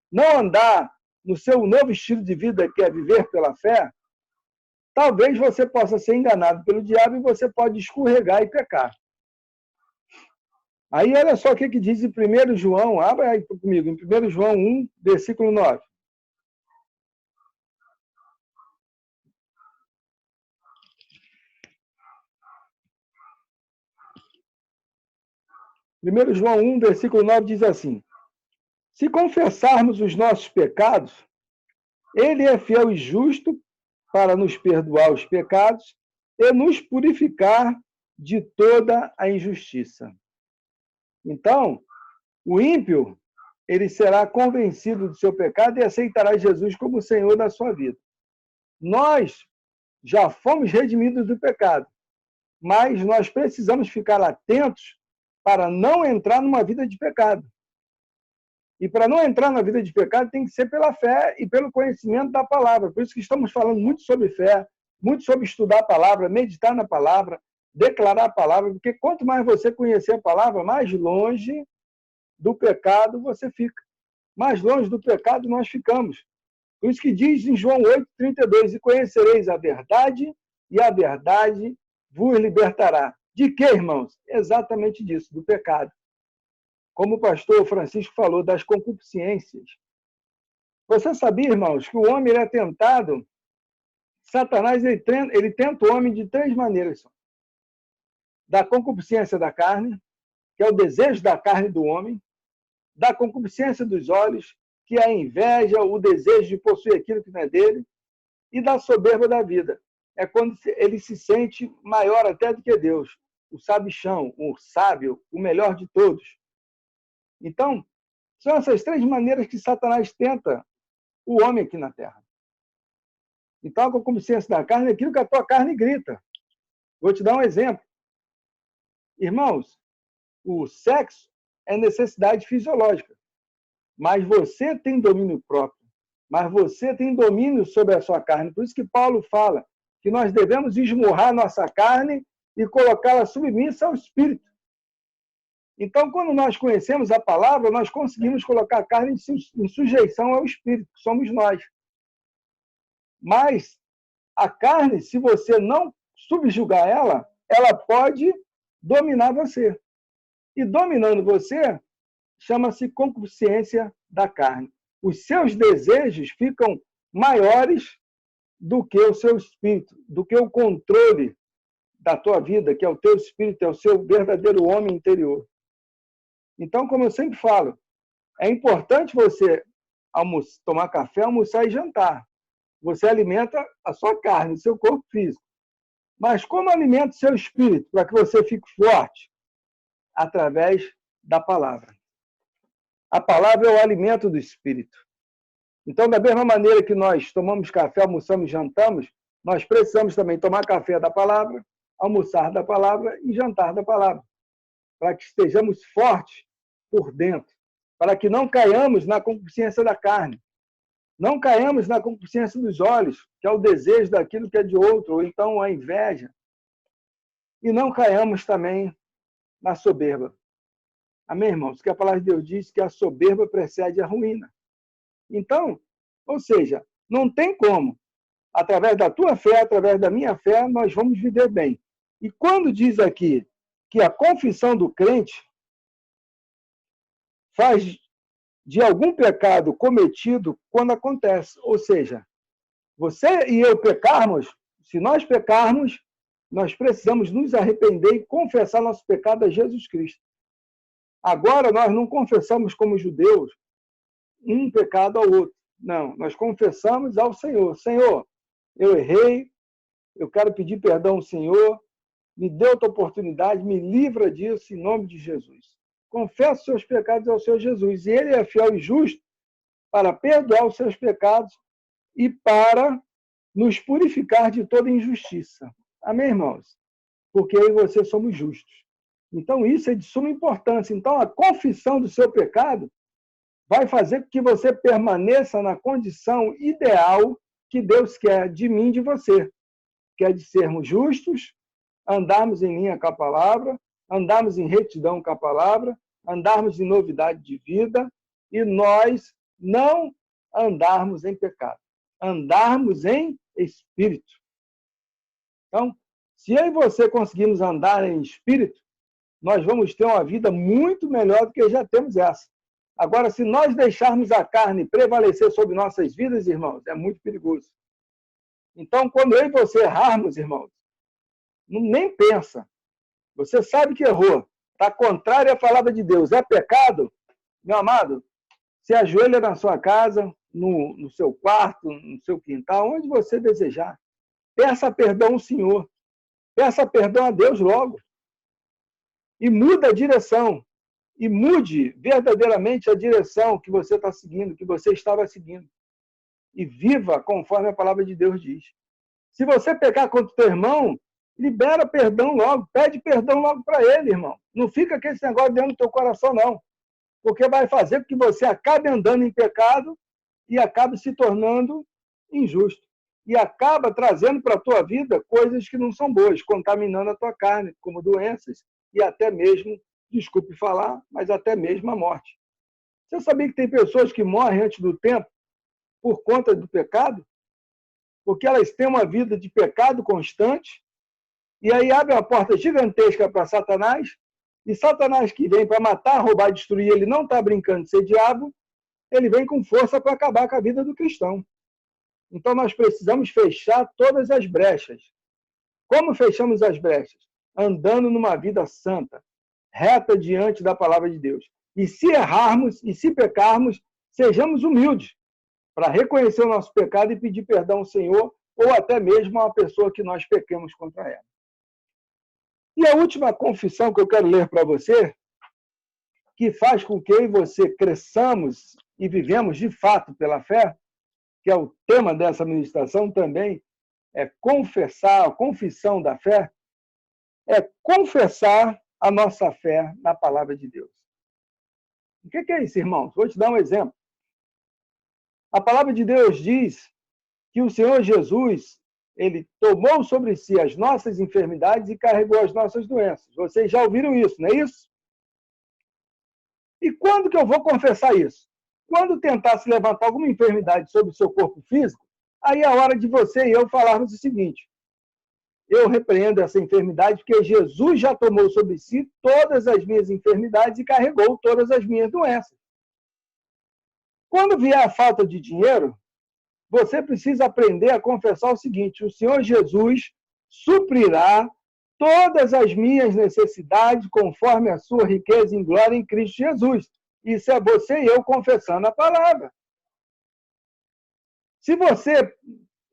não andar no seu novo estilo de vida, que é viver pela fé, talvez você possa ser enganado pelo diabo e você pode escorregar e pecar. Aí olha só o que diz em 1 João, abra aí comigo, em 1 João 1, versículo 9. 1 João 1, versículo 9 diz assim: se confessarmos os nossos pecados, ele é fiel e justo para nos perdoar os pecados e nos purificar de toda a injustiça. Então, o ímpio, ele será convencido do seu pecado e aceitará Jesus como Senhor da sua vida. Nós já fomos redimidos do pecado, mas nós precisamos ficar atentos para não entrar numa vida de pecado. E para não entrar na vida de pecado tem que ser pela fé e pelo conhecimento da palavra. Por isso que estamos falando muito sobre fé, muito sobre estudar a palavra, meditar na palavra, declarar a palavra, porque quanto mais você conhecer a palavra, mais longe do pecado você fica. Mais longe do pecado nós ficamos. Por isso que diz em João 8,32, e conhecereis a verdade, e a verdade vos libertará. De que, irmãos? Exatamente disso, do pecado. Como o pastor Francisco falou, das concupiscências. Você sabia, irmãos, que o homem ele é tentado, Satanás ele tenta o homem de três maneiras. Da concupiscência da carne, que é o desejo da carne do homem, da concupiscência dos olhos, que é a inveja, o desejo de possuir aquilo que não é dele, e da soberba da vida. É quando ele se sente maior até do que Deus, o sabichão, o sábio, o melhor de todos. Então, são essas três maneiras que Satanás tenta o homem aqui na Terra. Então, a concupiscência da carne é aquilo que a tua carne grita. Vou te dar um exemplo. Irmãos, o sexo é necessidade fisiológica, mas você tem domínio próprio, mas você tem domínio sobre a sua carne. Por isso que Paulo fala que nós devemos esmurrar nossa carne e colocá-la submissa ao Espírito. Então, quando nós conhecemos a palavra, nós conseguimos colocar a carne em sujeição ao Espírito, que somos nós. Mas a carne, se você não subjugar ela, ela pode dominar você. E dominando você, chama-se concupiscência da carne. Os seus desejos ficam maiores do que o seu espírito, do que o controle da tua vida, que é o teu espírito, é o seu verdadeiro homem interior. Então, como eu sempre falo, é importante você tomar café, almoçar e jantar. Você alimenta a sua carne, o seu corpo físico. Mas como alimenta o seu espírito para que você fique forte? Através da palavra. A palavra é o alimento do espírito. Então, da mesma maneira que nós tomamos café, almoçamos e jantamos, nós precisamos também tomar café da palavra, almoçar da palavra e jantar da palavra, para que estejamos fortes por dentro, para que não caiamos na concupiscência da carne, não caiamos na concupiscência dos olhos, que é o desejo daquilo que é de outro, ou então a inveja, e não caiamos também na soberba. Amém, irmãos? Que a palavra de Deus diz que a soberba precede a ruína. Então, ou seja, não tem como, através da tua fé, através da minha fé, nós vamos viver bem. E quando diz aqui que a confissão do crente faz de algum pecado cometido quando acontece, ou seja, você e eu pecarmos, se nós pecarmos, nós precisamos nos arrepender e confessar nosso pecado a Jesus Cristo. Agora, nós não confessamos como judeus um pecado ao outro. Não, nós confessamos ao Senhor. Senhor, eu errei, eu quero pedir perdão ao Senhor, me dê outra oportunidade, me livra disso em nome de Jesus. Confessa os seus pecados ao Senhor Jesus. E Ele é fiel e justo para perdoar os seus pecados e para nos purificar de toda injustiça. Amém, irmãos? Porque eu e você somos justos. Então, isso é de suma importância. Então, a confissão do seu pecado vai fazer com que você permaneça na condição ideal que Deus quer de mim e de você. Quer de sermos justos, andarmos em linha com a palavra, andarmos em retidão com a palavra, andarmos em novidade de vida e nós não andarmos em pecado. Andarmos em espírito. Então, se eu e você conseguirmos andar em espírito, nós vamos ter uma vida muito melhor do que já temos essa. Agora, se nós deixarmos a carne prevalecer sobre nossas vidas, irmãos, é muito perigoso. Então, quando eu e você errarmos, irmãos, nem pensa. Você sabe que errou. Está contrário à palavra de Deus. É pecado? Meu amado, se ajoelha na sua casa, no seu quarto, no seu quintal, onde você desejar. Peça perdão ao Senhor. Peça perdão a Deus logo. E muda a direção. E mude verdadeiramente a direção que você está seguindo, que você estava seguindo. E viva conforme a palavra de Deus diz. Se você pecar contra o teu irmão, libera perdão logo, pede perdão logo para ele, irmão. Não fica com esse negócio dentro do teu coração, não. Porque vai fazer com que você acabe andando em pecado e acabe se tornando injusto. E acaba trazendo para a tua vida coisas que não são boas, contaminando a tua carne, como doenças e até mesmo, desculpe falar, mas até mesmo a morte. Você sabia que tem pessoas que morrem antes do tempo por conta do pecado? Porque elas têm uma vida de pecado constante e aí abre uma porta gigantesca para Satanás, e Satanás que vem para matar, roubar, destruir, ele não está brincando de ser diabo, ele vem com força para acabar com a vida do cristão. Então nós precisamos fechar todas as brechas. Como fechamos as brechas? Andando numa vida santa, reta diante da palavra de Deus. E se errarmos e se pecarmos, sejamos humildes para reconhecer o nosso pecado e pedir perdão ao Senhor ou até mesmo a uma pessoa que nós pequemos contra ela. E a última confissão que eu quero ler para você, que faz com que eu e você cresçamos e vivemos de fato pela fé, que é o tema dessa ministração também, é confessar, a confissão da fé, é confessar a nossa fé na palavra de Deus. O que é isso, irmãos? Vou te dar um exemplo. A palavra de Deus diz que o Senhor Jesus, ele tomou sobre si as nossas enfermidades e carregou as nossas doenças. Vocês já ouviram isso, não é isso? E quando que eu vou confessar isso? Quando tentar se levantar alguma enfermidade sobre o seu corpo físico, aí é a hora de você e eu falarmos o seguinte: eu repreendo essa enfermidade porque Jesus já tomou sobre si todas as minhas enfermidades e carregou todas as minhas doenças. Quando vier a falta de dinheiro, você precisa aprender a confessar o seguinte: o Senhor Jesus suprirá todas as minhas necessidades conforme a sua riqueza em glória em Cristo Jesus. Isso é você e eu confessando a palavra. Se você,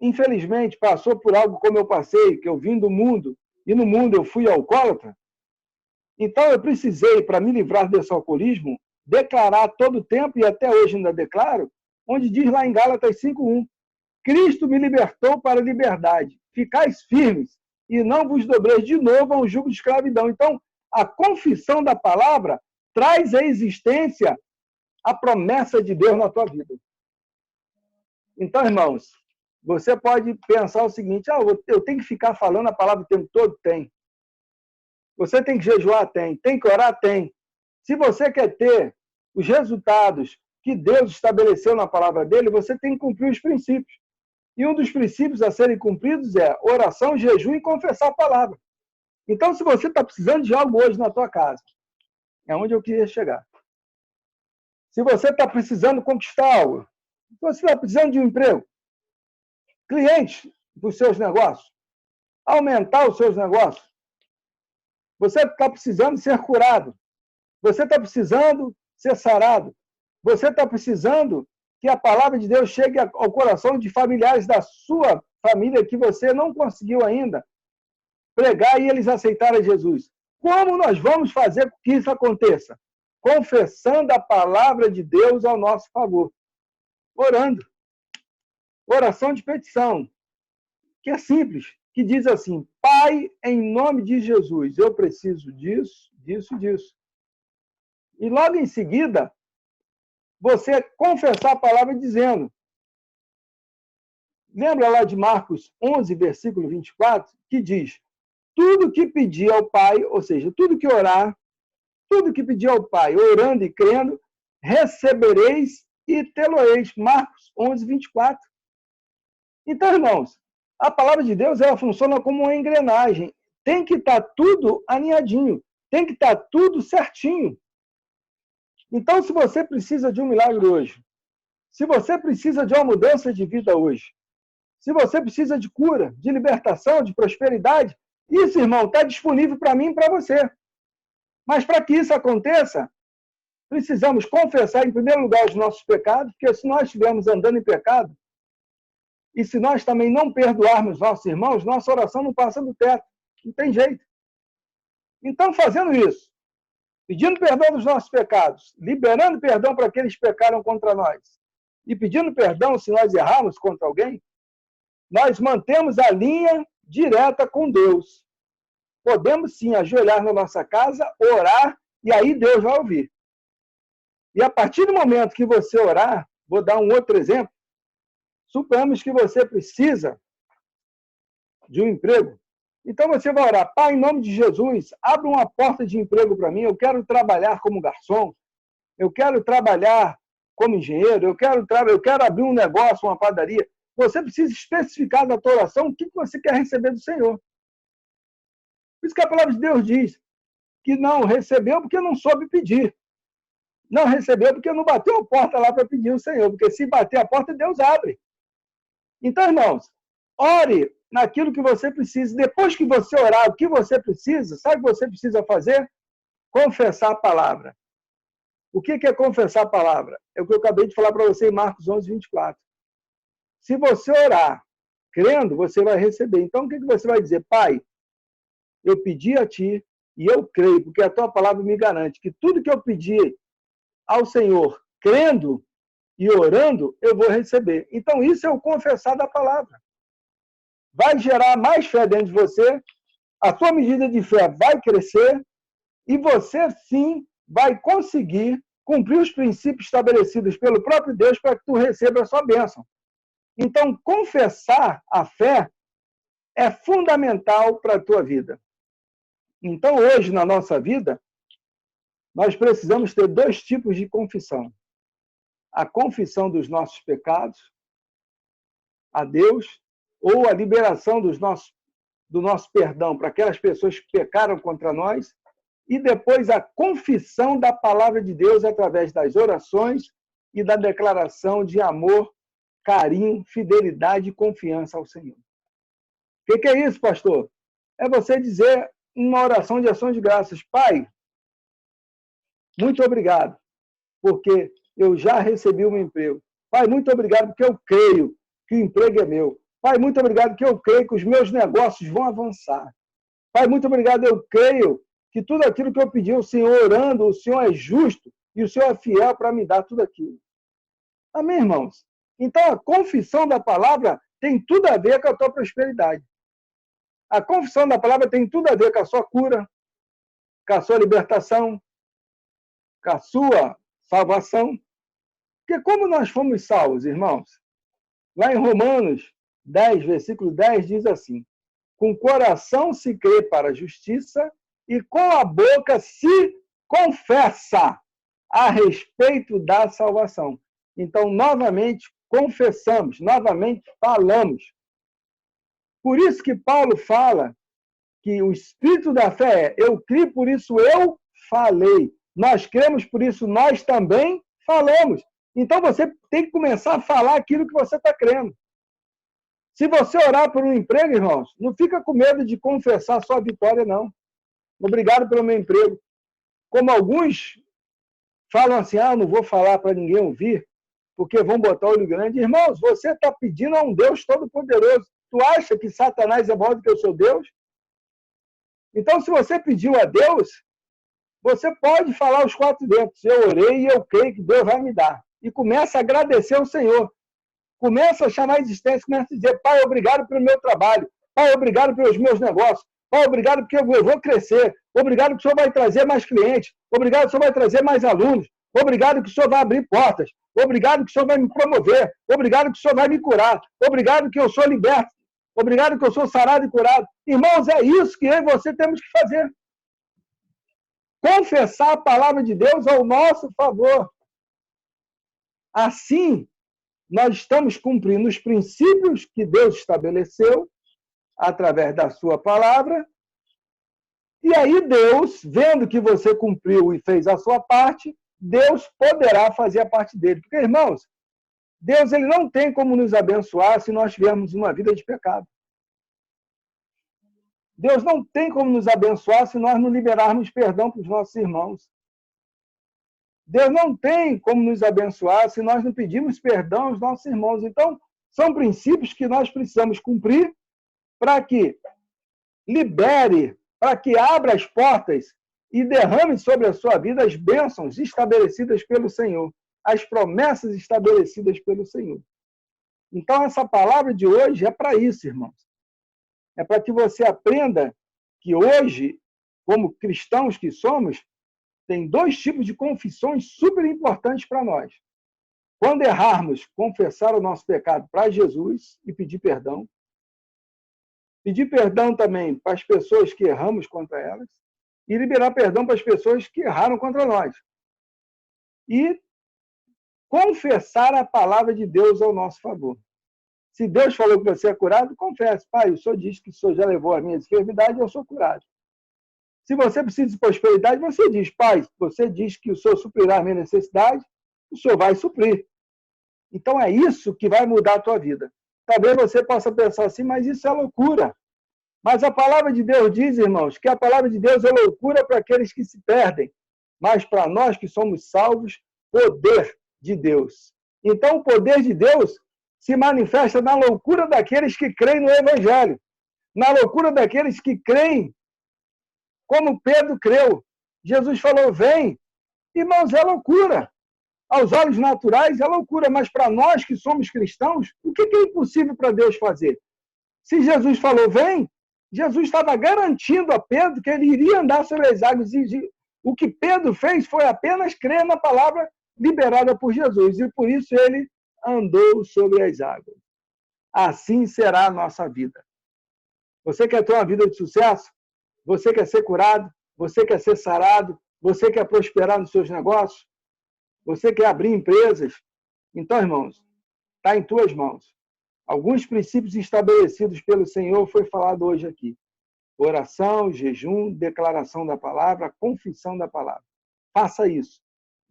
infelizmente, passou por algo como eu passei, que eu vim do mundo, e no mundo eu fui alcoólatra, então eu precisei, para me livrar desse alcoolismo, declarar todo o tempo, e até hoje ainda declaro, onde diz lá em Gálatas 5:1, Cristo me libertou para a liberdade. Ficais firmes e não vos dobreis de novo a um jugo de escravidão. Então, a confissão da palavra traz à existência a promessa de Deus na tua vida. Então, irmãos, você pode pensar o seguinte: eu tenho que ficar falando a palavra o tempo todo? Tem. Você tem que jejuar? Tem. Tem que orar? Tem. Se você quer ter os resultados que Deus estabeleceu na palavra dele, você tem que cumprir os princípios. E um dos princípios a serem cumpridos é oração, jejum e confessar a palavra. Então, se você está precisando de algo hoje na tua casa, é onde eu queria chegar. Se você está precisando conquistar algo, se você está precisando de um emprego, clientes dos seus negócios, aumentar os seus negócios, você está precisando ser curado, você está precisando ser sarado, você está precisando que a palavra de Deus chegue ao coração de familiares da sua família que você não conseguiu ainda pregar e eles aceitarem Jesus. Como nós vamos fazer com que isso aconteça? Confessando a palavra de Deus ao nosso favor. Orando. Oração de petição, que é simples, que diz assim: Pai, em nome de Jesus, eu preciso disso, disso, disso. E logo em seguida, você confessar a palavra dizendo, lembra lá de Marcos 11, versículo 24, que diz, tudo que pedir ao Pai, ou seja, tudo que orar, tudo que pedir ao Pai, orando e crendo, recebereis e tê-lo-eis. Marcos 11, 24. Então, irmãos, a palavra de Deus, ela funciona como uma engrenagem. Tem que estar tudo alinhadinho, tem que estar tudo certinho. Então, se você precisa de um milagre hoje, se você precisa de uma mudança de vida hoje, se você precisa de cura, de libertação, de prosperidade, isso, irmão, está disponível para mim e para você. Mas para que isso aconteça, precisamos confessar, em primeiro lugar, os nossos pecados, porque se nós estivermos andando em pecado, e se nós também não perdoarmos nossos irmãos, nossa oração não passa do teto. Não tem jeito. Então, fazendo isso, pedindo perdão dos nossos pecados, liberando perdão para aqueles que pecaram contra nós, e pedindo perdão se nós errarmos contra alguém, nós mantemos a linha direta com Deus. Podemos sim ajoelhar na nossa casa, orar, e aí Deus vai ouvir. E a partir do momento que você orar, vou dar um outro exemplo, suponhamos que você precisa de um emprego. Então você vai orar, Pai, em nome de Jesus, abre uma porta de emprego para mim, eu quero trabalhar como garçom, eu quero trabalhar como engenheiro, eu quero abrir um negócio, uma padaria. Você precisa especificar na tua oração o que você quer receber do Senhor. Por isso que a palavra de Deus diz que não recebeu porque não soube pedir. Não recebeu porque não bateu a porta lá para pedir o Senhor, porque se bater a porta, Deus abre. Então, irmãos, ore naquilo que você precisa. Depois que você orar o que você precisa, sabe o que você precisa fazer? Confessar a palavra. O que é confessar a palavra? É o que eu acabei de falar para você em Marcos 11, 24. Se você orar crendo, você vai receber. Então, o que você vai dizer? Pai, eu pedi a Ti e eu creio, porque a Tua palavra me garante que tudo que eu pedi ao Senhor, crendo e orando, eu vou receber. Então, isso é o confessar da palavra. Vai gerar mais fé dentro de você, a sua medida de fé vai crescer e você, sim, vai conseguir cumprir os princípios estabelecidos pelo próprio Deus para que tu receba a sua bênção. Então, confessar a fé é fundamental para a tua vida. Então, hoje, na nossa vida, nós precisamos ter dois tipos de confissão. A confissão dos nossos pecados a Deus, ou a liberação do nosso perdão para aquelas pessoas que pecaram contra nós, e depois a confissão da palavra de Deus através das orações e da declaração de amor, carinho, fidelidade e confiança ao Senhor. O que é isso, pastor? É você dizer uma oração de ação de graças. Pai, muito obrigado, porque eu já recebi um emprego. Pai, muito obrigado, porque eu creio que o emprego é meu. Pai, muito obrigado, porque eu creio que os meus negócios vão avançar. Pai, muito obrigado, eu creio que tudo aquilo que eu pedi ao Senhor orando, o Senhor é justo e o Senhor é fiel para me dar tudo aquilo. Amém, irmãos? Então, a confissão da palavra tem tudo a ver com a tua prosperidade. A confissão da palavra tem tudo a ver com a sua cura, com a sua libertação, com a sua salvação. Porque como nós fomos salvos, irmãos? Lá em Romanos 10, versículo 10, diz assim: com o coração se crê para a justiça e com a boca se confessa a respeito da salvação. Então, novamente, confessamos, novamente falamos. Por isso que Paulo fala que o espírito da fé é: eu criei, por isso eu falei. Nós cremos, por isso nós também falamos. Então, você tem que começar a falar aquilo que você está crendo. Se você orar por um emprego, irmãos, não fica com medo de confessar a sua vitória, não. Obrigado pelo meu emprego. Como alguns falam assim, não vou falar para ninguém ouvir, porque vão botar olho grande. Irmãos, você está pedindo a um Deus todo-poderoso. Tu acha que Satanás é maior do que o seu Deus? Então, se você pediu a Deus, você pode falar os quatro ventos. Eu orei e eu creio que Deus vai me dar. E começa a agradecer ao Senhor. Começa a chamar a existência, começa a dizer: Pai, obrigado pelo meu trabalho. Pai, obrigado pelos meus negócios. Pai, obrigado porque eu vou crescer. Obrigado que o Senhor vai trazer mais clientes. Obrigado que o Senhor vai trazer mais alunos. Obrigado que o Senhor vai abrir portas. Obrigado que o Senhor vai me promover. Obrigado que o Senhor vai me curar. Obrigado que eu sou liberto. Obrigado que eu sou sarado e curado. Irmãos, é isso que eu e você temos que fazer. Confessar a palavra de Deus ao nosso favor. Assim, nós estamos cumprindo os princípios que Deus estabeleceu através da sua palavra. E aí Deus, vendo que você cumpriu e fez a sua parte, Deus poderá fazer a parte dele. Porque, irmãos, Deus ele não tem como nos abençoar se nós tivermos uma vida de pecado. Deus não tem como nos abençoar se nós não liberarmos perdão para os nossos irmãos. Deus não tem como nos abençoar se nós não pedirmos perdão aos nossos irmãos. Então, são princípios que nós precisamos cumprir para que libere, para que abra as portas e derrame sobre a sua vida as bênçãos estabelecidas pelo Senhor, as promessas estabelecidas pelo Senhor. Então, essa palavra de hoje é para isso, irmãos. É para que você aprenda que hoje, como cristãos que somos, tem dois tipos de confissões super importantes para nós. Quando errarmos, confessar o nosso pecado para Jesus e pedir perdão. Pedir perdão também para as pessoas que erramos contra elas e liberar perdão para as pessoas que erraram contra nós. E confessar a palavra de Deus ao nosso favor. Se Deus falou que você é curado, confesse. Pai, o Senhor diz que o Senhor já levou as minhas enfermidades e eu sou curado. Se você precisa de prosperidade, você diz: Pai, você diz que o Senhor suprirá a minha necessidade, o Senhor vai suprir. Então é isso que vai mudar a tua vida. Talvez você possa pensar assim, mas isso é loucura. Mas a palavra de Deus diz, irmãos, que a palavra de Deus é loucura para aqueles que se perdem, mas para nós que somos salvos, poder de Deus. Então o poder de Deus se manifesta na loucura daqueles que creem no Evangelho, na loucura daqueles que creem como Pedro creu. Jesus falou: vem. Irmãos, é loucura. Aos olhos naturais é loucura, mas para nós que somos cristãos, o que é impossível para Deus fazer? Se Jesus falou: vem, Jesus estava garantindo a Pedro que ele iria andar sobre as águas. E o que Pedro fez foi apenas crer na palavra liberada por Jesus. E por isso ele andou sobre as águas. Assim será a nossa vida. Você quer ter uma vida de sucesso? Você quer ser curado? Você quer ser sarado? Você quer prosperar nos seus negócios? Você quer abrir empresas? Então, irmãos, está em tuas mãos. Alguns princípios estabelecidos pelo Senhor foi falado hoje aqui. Oração, jejum, declaração da palavra, confissão da palavra. Faça isso.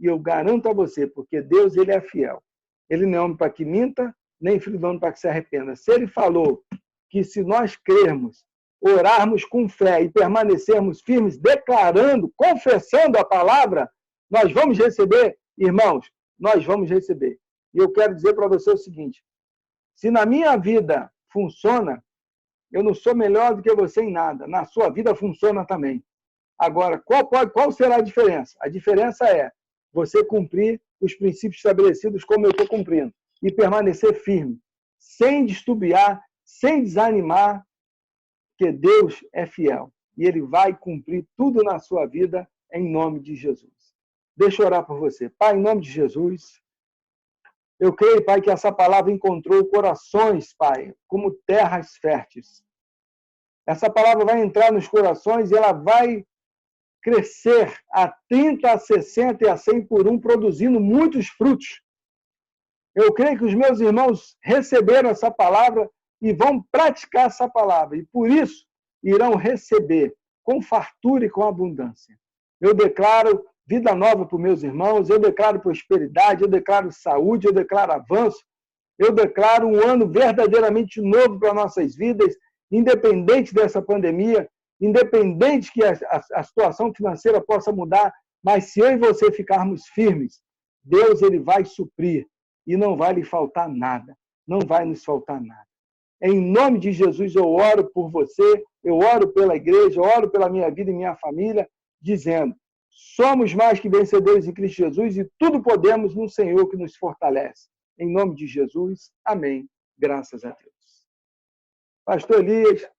E eu garanto a você, porque Deus, ele é fiel. Ele não é homem para que minta, nem filho do homem para que se arrependa. Se ele falou que se nós crermos, orarmos com fé e permanecermos firmes, declarando, confessando a palavra, nós vamos receber, irmãos, nós vamos receber. E eu quero dizer para você o seguinte, se na minha vida funciona, eu não sou melhor do que você em nada. Na sua vida funciona também. Agora, qual será a diferença? A diferença é você cumprir os princípios estabelecidos como eu estou cumprindo e permanecer firme, sem titubear, sem desanimar, porque Deus é fiel e Ele vai cumprir tudo na sua vida em nome de Jesus. Deixa eu orar por você. Pai, em nome de Jesus, eu creio, Pai, que essa palavra encontrou corações, Pai, como terras férteis. Essa palavra vai entrar nos corações e ela vai crescer a 30, a 60 e a 100 por um, produzindo muitos frutos. Eu creio que os meus irmãos receberam essa palavra e vão praticar essa palavra. E por isso irão receber com fartura e com abundância. Eu declaro vida nova para os meus irmãos, eu declaro prosperidade, eu declaro saúde, eu declaro avanço, eu declaro um ano verdadeiramente novo para nossas vidas, independente dessa pandemia, independente que a situação financeira possa mudar, mas se eu e você ficarmos firmes, Deus ele vai suprir e não vai lhe faltar nada, não vai nos faltar nada. Em nome de Jesus eu oro por você, eu oro pela igreja, eu oro pela minha vida e minha família, dizendo, somos mais que vencedores em Cristo Jesus e tudo podemos no Senhor que nos fortalece. Em nome de Jesus, amém. Graças a Deus. Pastor Elias.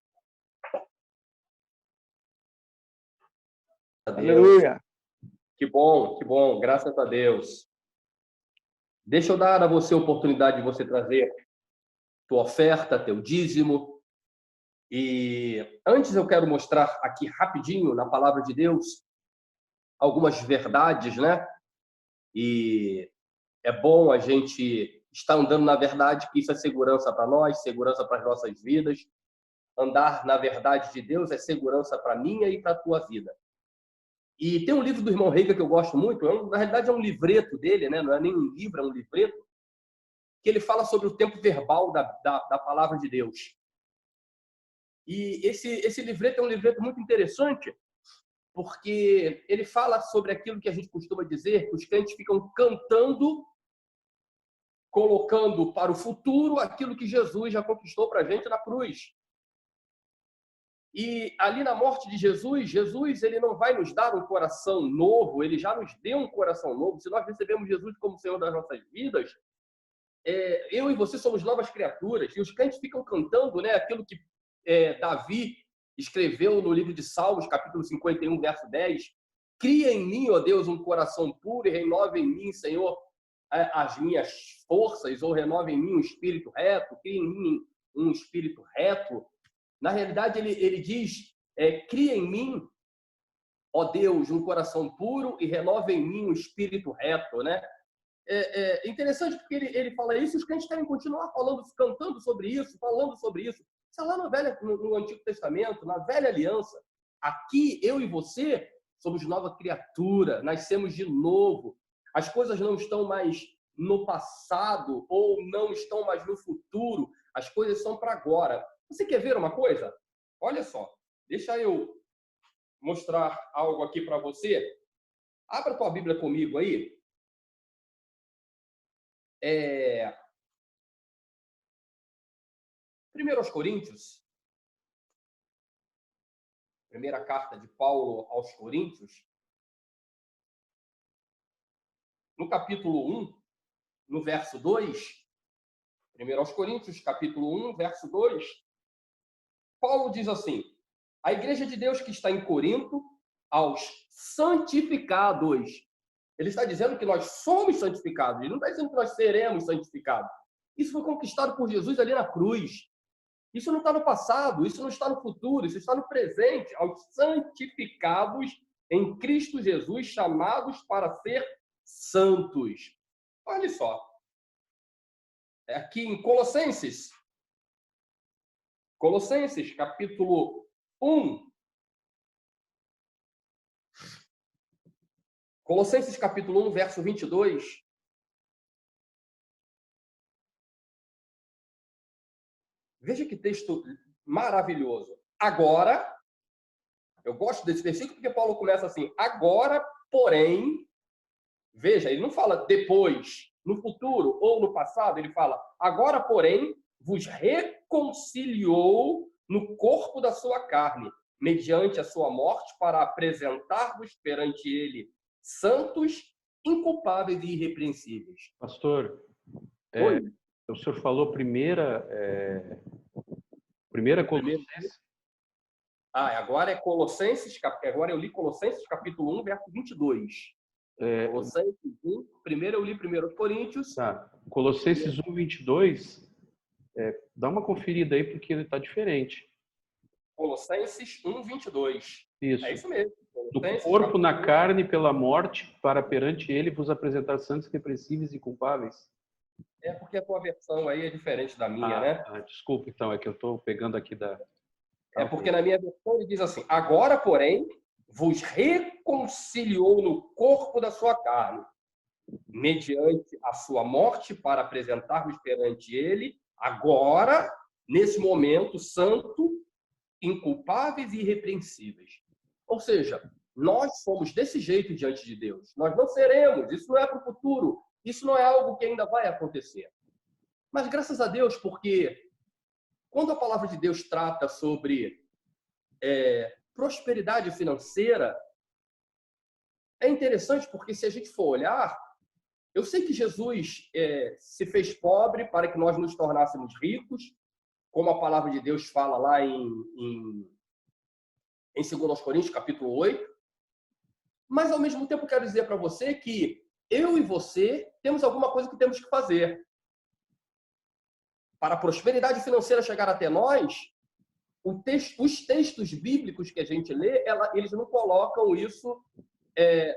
Aleluia. Que bom, graças a Deus. Deixa eu dar a você a oportunidade de você trazer tua oferta, teu dízimo. E antes eu quero mostrar aqui rapidinho, na palavra de Deus, algumas verdades, né? E é bom a gente estar andando na verdade, que isso é segurança para nós, segurança para as nossas vidas. Andar na verdade de Deus é segurança para a minha e para a tua vida. E tem um livro do irmão Reiga que eu gosto muito, na realidade é um livreto dele, né? Não é nem um livro, é um livreto, que ele fala sobre o tempo verbal da palavra de Deus. E esse livreto é um livreto muito interessante, porque ele fala sobre aquilo que a gente costuma dizer, que os crentes ficam cantando, colocando para o futuro aquilo que Jesus já conquistou para a gente na cruz. E ali na morte de Jesus ele não vai nos dar um coração novo, ele já nos deu um coração novo. Se nós recebemos Jesus como Senhor das nossas vidas, eu e você somos novas criaturas. E os crentes ficam cantando, né, aquilo que Davi escreveu no livro de Salmos, capítulo 51, verso 10. Cria em mim, ó Deus, um coração puro e renova em mim, Senhor, as minhas forças, ou renova em mim um espírito reto, cria em mim um espírito reto. Na realidade, ele diz, cria em mim, ó Deus, um coração puro e renova em mim um espírito reto, né? É interessante porque ele fala isso, os crentes querem continuar falando, cantando sobre isso, falando sobre isso. Isso é lá no Antigo Testamento, na Velha Aliança. Aqui, eu e você somos nova criatura, nascemos de novo. As coisas não estão mais no passado ou não estão mais no futuro. As coisas são para agora. Você quer ver uma coisa? Olha só, deixa eu mostrar algo aqui para você. Abra tua Bíblia comigo aí. 1 Coríntios, primeira carta de Paulo aos Coríntios, no capítulo 1, no verso 2, 1 Coríntios, capítulo 1, verso 2, Paulo diz assim, a igreja de Deus que está em Corinto, aos santificados. Ele está dizendo que nós somos santificados, ele não está dizendo que nós seremos santificados. Isso foi conquistado por Jesus ali na cruz. Isso não está no passado, isso não está no futuro, isso está no presente, aos santificados em Cristo Jesus, chamados para ser santos. Olha só. É aqui em Colossenses, capítulo 1. Colossenses capítulo 1, verso 22. Veja que texto maravilhoso. Agora, eu gosto desse versículo porque Paulo começa assim, agora, porém, veja, ele não fala depois, no futuro ou no passado, ele fala, agora, porém, vos reconciliou no corpo da sua carne, mediante a sua morte, para apresentar-vos perante ele santos, inculpáveis e irrepreensíveis. Pastor, Oi? o senhor falou primeira Colossenses. Agora é Colossenses, agora eu li Colossenses capítulo 1, verso 22. Colossenses 1, primeiro eu li 1 Coríntios. Tá. Colossenses 1, 22, dá uma conferida aí porque ele está diferente. Colossenses 1, 22. Isso. É isso mesmo. Do corpo na carne pela morte, para perante ele vos apresentar santos, irrepreensíveis e culpáveis. É porque a tua versão aí é diferente da minha, né? Desculpa, então, é que eu estou pegando aqui da... É porque na minha versão ele diz assim, agora, porém, vos reconciliou no corpo da sua carne, mediante a sua morte, para apresentar-vos perante ele, agora, nesse momento, santo, inculpáveis e irrepreensíveis. Ou seja, nós somos desse jeito diante de Deus. Nós não seremos, isso não é para o futuro, isso não é algo que ainda vai acontecer. Mas graças a Deus, porque quando a palavra de Deus trata sobre prosperidade financeira, é interessante porque se a gente for olhar, eu sei que Jesus se fez pobre para que nós nos tornássemos ricos, como a palavra de Deus fala lá em 2 Coríntios, capítulo 8. Mas, ao mesmo tempo, quero dizer para você que eu e você temos alguma coisa que temos que fazer. Para a prosperidade financeira chegar até nós, os textos bíblicos que a gente lê, eles não colocam isso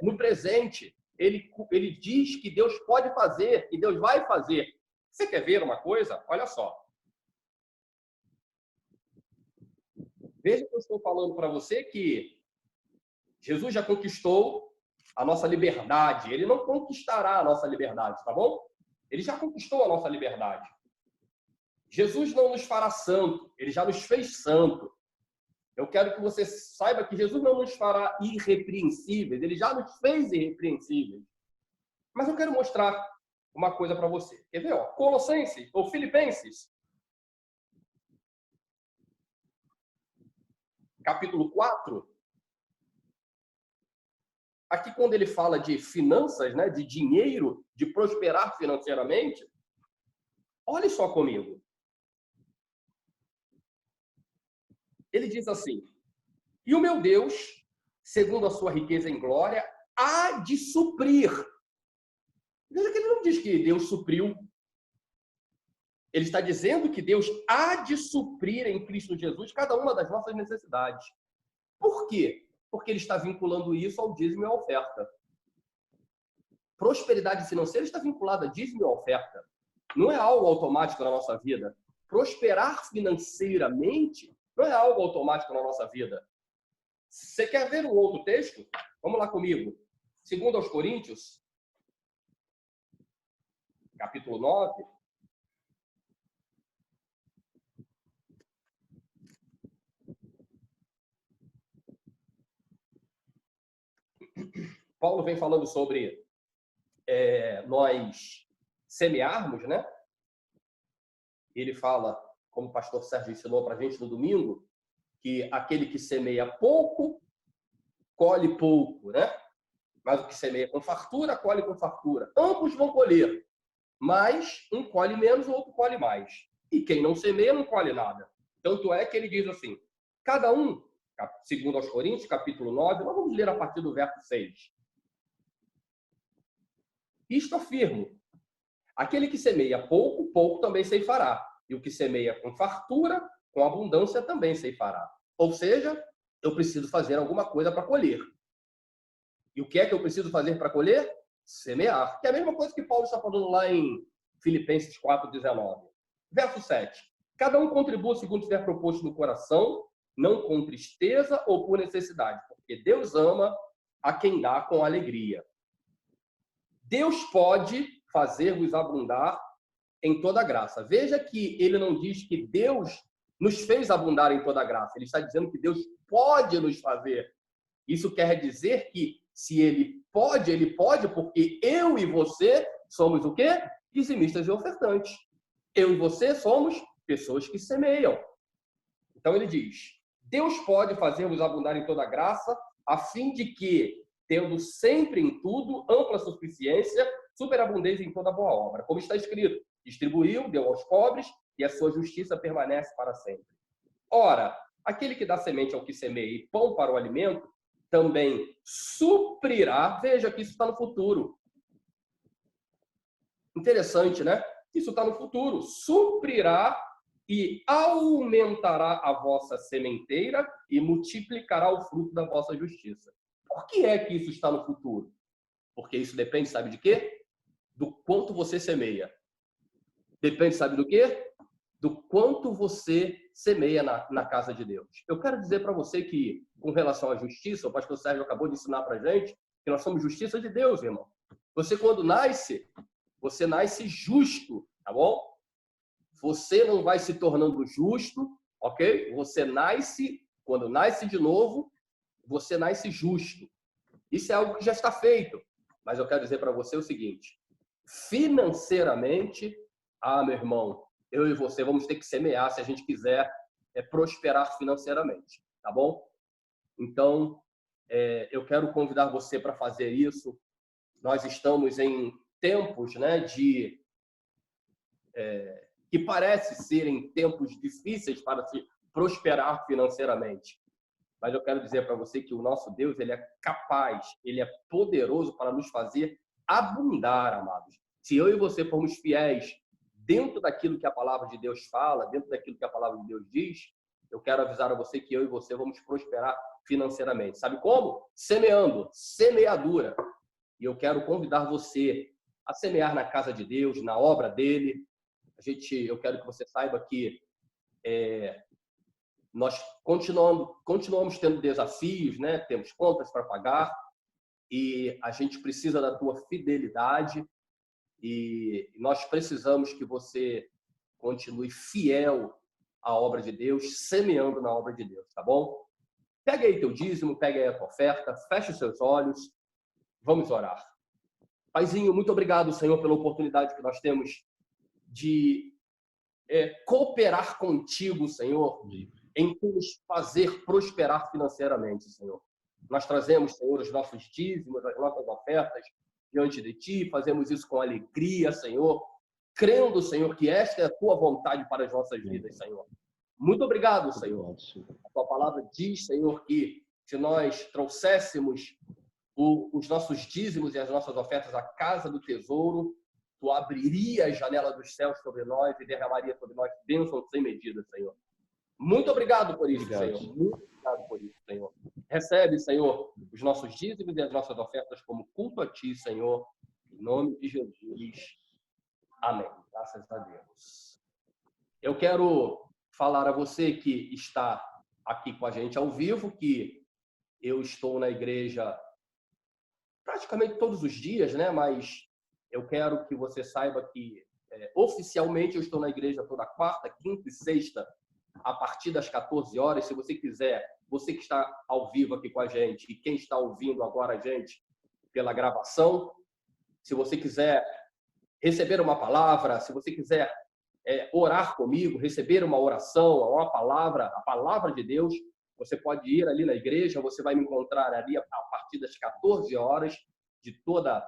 no presente. Ele diz que Deus pode fazer, que Deus vai fazer. Você quer ver uma coisa? Olha só. Veja que eu estou falando para você que Jesus já conquistou a nossa liberdade. Ele não conquistará a nossa liberdade, tá bom? Ele já conquistou a nossa liberdade. Jesus não nos fará santo, ele já nos fez santo. Eu quero que você saiba que Jesus não nos fará irrepreensíveis, ele já nos fez irrepreensíveis. Mas eu quero mostrar uma coisa para você. Quer ver? Colossenses ou Filipenses, capítulo 4. Aqui, quando ele fala de finanças, né, de dinheiro, de prosperar financeiramente, olhe só comigo. Ele diz assim, e o meu Deus, segundo a sua riqueza em glória, há de suprir. Veja que ele não diz que Deus supriu. Ele está dizendo que Deus há de suprir em Cristo Jesus cada uma das nossas necessidades. Por quê? Porque ele está vinculando isso ao dízimo e à oferta. Prosperidade financeira está vinculada a dízimo e à oferta. Não é algo automático na nossa vida. Prosperar financeiramente não é algo automático na nossa vida. Você quer ver um outro texto? Vamos lá comigo. 2 Coríntios, capítulo 9. Paulo vem falando sobre nós semearmos, né? Ele fala, como o pastor Sérgio ensinou para a gente no domingo, que aquele que semeia pouco, colhe pouco, né? Mas o que semeia com fartura, colhe com fartura. Ambos vão colher, mas um colhe menos, o outro colhe mais. E quem não semeia não colhe nada. Tanto é que ele diz assim, cada um, segundo aos Coríntios, capítulo 9, nós vamos ler a partir do verso 6. Isto afirmo, aquele que semeia pouco, pouco também ceifará. E o que semeia com fartura, com abundância também ceifará. Ou seja, eu preciso fazer alguma coisa para colher. E o que é que eu preciso fazer para colher? Semear. Que é a mesma coisa que Paulo está falando lá em Filipenses 4:19. Verso 7. Cada um contribua segundo tiver proposto no coração, não com tristeza ou por necessidade, porque Deus ama a quem dá com alegria. Deus pode fazer-vos abundar em toda graça. Veja que ele não diz que Deus nos fez abundar em toda graça. Ele está dizendo que Deus pode nos fazer. Isso quer dizer que se ele pode porque eu e você somos o quê? Dizimistas e ofertantes. Eu e você somos pessoas que semeiam. Então ele diz, Deus pode fazer-vos abundar em toda graça, a fim de que, tendo sempre em tudo ampla suficiência, superabundez em toda boa obra. Como está escrito, distribuiu, deu aos pobres, e a sua justiça permanece para sempre. Ora, aquele que dá semente ao que semeia e pão para o alimento, também suprirá. Veja que isso está no futuro. Interessante, né? Isso está no futuro. Suprirá e aumentará a vossa sementeira e multiplicará o fruto da vossa justiça. Por que é que isso está no futuro? Porque isso depende, sabe de quê? Do quanto você semeia. Depende, sabe do quê? Do quanto você semeia na casa de Deus. Eu quero dizer para você que, com relação à justiça, o pastor Sérgio acabou de ensinar para a gente que nós somos justiça de Deus, irmão. Você, quando nasce, você nasce justo, tá bom? Você não vai se tornando justo, ok? Você nasce, quando nasce de novo, você nasce justo. Isso é algo que já está feito. Mas eu quero dizer para você o seguinte, financeiramente, meu irmão, eu e você vamos ter que semear se a gente quiser prosperar financeiramente, tá bom? Então, eu quero convidar você para fazer isso. Nós estamos em tempos, né, que parece serem tempos difíceis para se prosperar financeiramente. Mas eu quero dizer para você que o nosso Deus, ele é capaz, ele é poderoso para nos fazer abundar, amados. Se eu e você formos fiéis dentro daquilo que a palavra de Deus fala, dentro daquilo que a palavra de Deus diz, eu quero avisar a você que eu e você vamos prosperar financeiramente. Sabe como? Semeando, semeadura. E eu quero convidar você a semear na casa de Deus, na obra dele. Eu quero que você saiba que nós continuamos tendo desafios, né? Temos contas para pagar e a gente precisa da tua fidelidade e nós precisamos que você continue fiel à obra de Deus, semeando na obra de Deus, tá bom? Pega aí teu dízimo, pega aí a tua oferta, fecha os seus olhos, vamos orar. Paizinho, muito obrigado, Senhor, pela oportunidade que nós temos de cooperar contigo, Senhor, em nos fazer prosperar financeiramente, Senhor. Nós trazemos, Senhor, os nossos dízimos, as nossas ofertas diante de Ti, fazemos isso com alegria, Senhor, crendo, Senhor, que esta é a Tua vontade para as nossas vidas, Senhor. Muito obrigado, Senhor. A Tua palavra diz, Senhor, que se nós trouxéssemos os nossos dízimos e as nossas ofertas à casa do tesouro, Tu abriria a janela dos céus sobre nós e derramaria sobre nós bênçãos sem medida, Senhor. Muito obrigado por isso, Senhor. Muito obrigado por isso, Senhor. Recebe, Senhor, os nossos dízimos e as nossas ofertas como culto a Ti, Senhor. Em nome de Jesus. Amém. Graças a Deus. Eu quero falar a você que está aqui com a gente ao vivo, que eu estou na igreja praticamente todos os dias, né? Mas eu quero que você saiba que oficialmente eu estou na igreja toda quarta, quinta e sexta, a partir das 14 horas. Se você quiser, você que está ao vivo aqui com a gente e quem está ouvindo agora a gente pela gravação, se você quiser receber uma palavra, se você quiser orar comigo, receber uma oração, uma palavra, a palavra de Deus, você pode ir ali na igreja, você vai me encontrar ali a partir das 14 horas de toda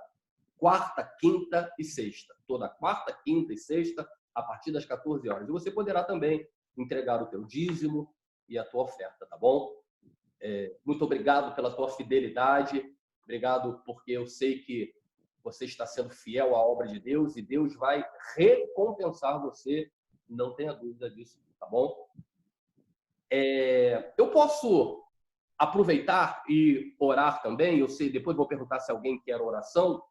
quarta, quinta e sexta. Toda quarta, quinta e sexta, a partir das 14 horas. E você poderá também entregar o teu dízimo e a tua oferta, tá bom? Muito obrigado pela tua fidelidade. Obrigado porque eu sei que você está sendo fiel à obra de Deus e Deus vai recompensar você. Não tenha dúvida disso, tá bom? Eu posso aproveitar e orar também. Eu sei, depois vou perguntar se alguém quer oração,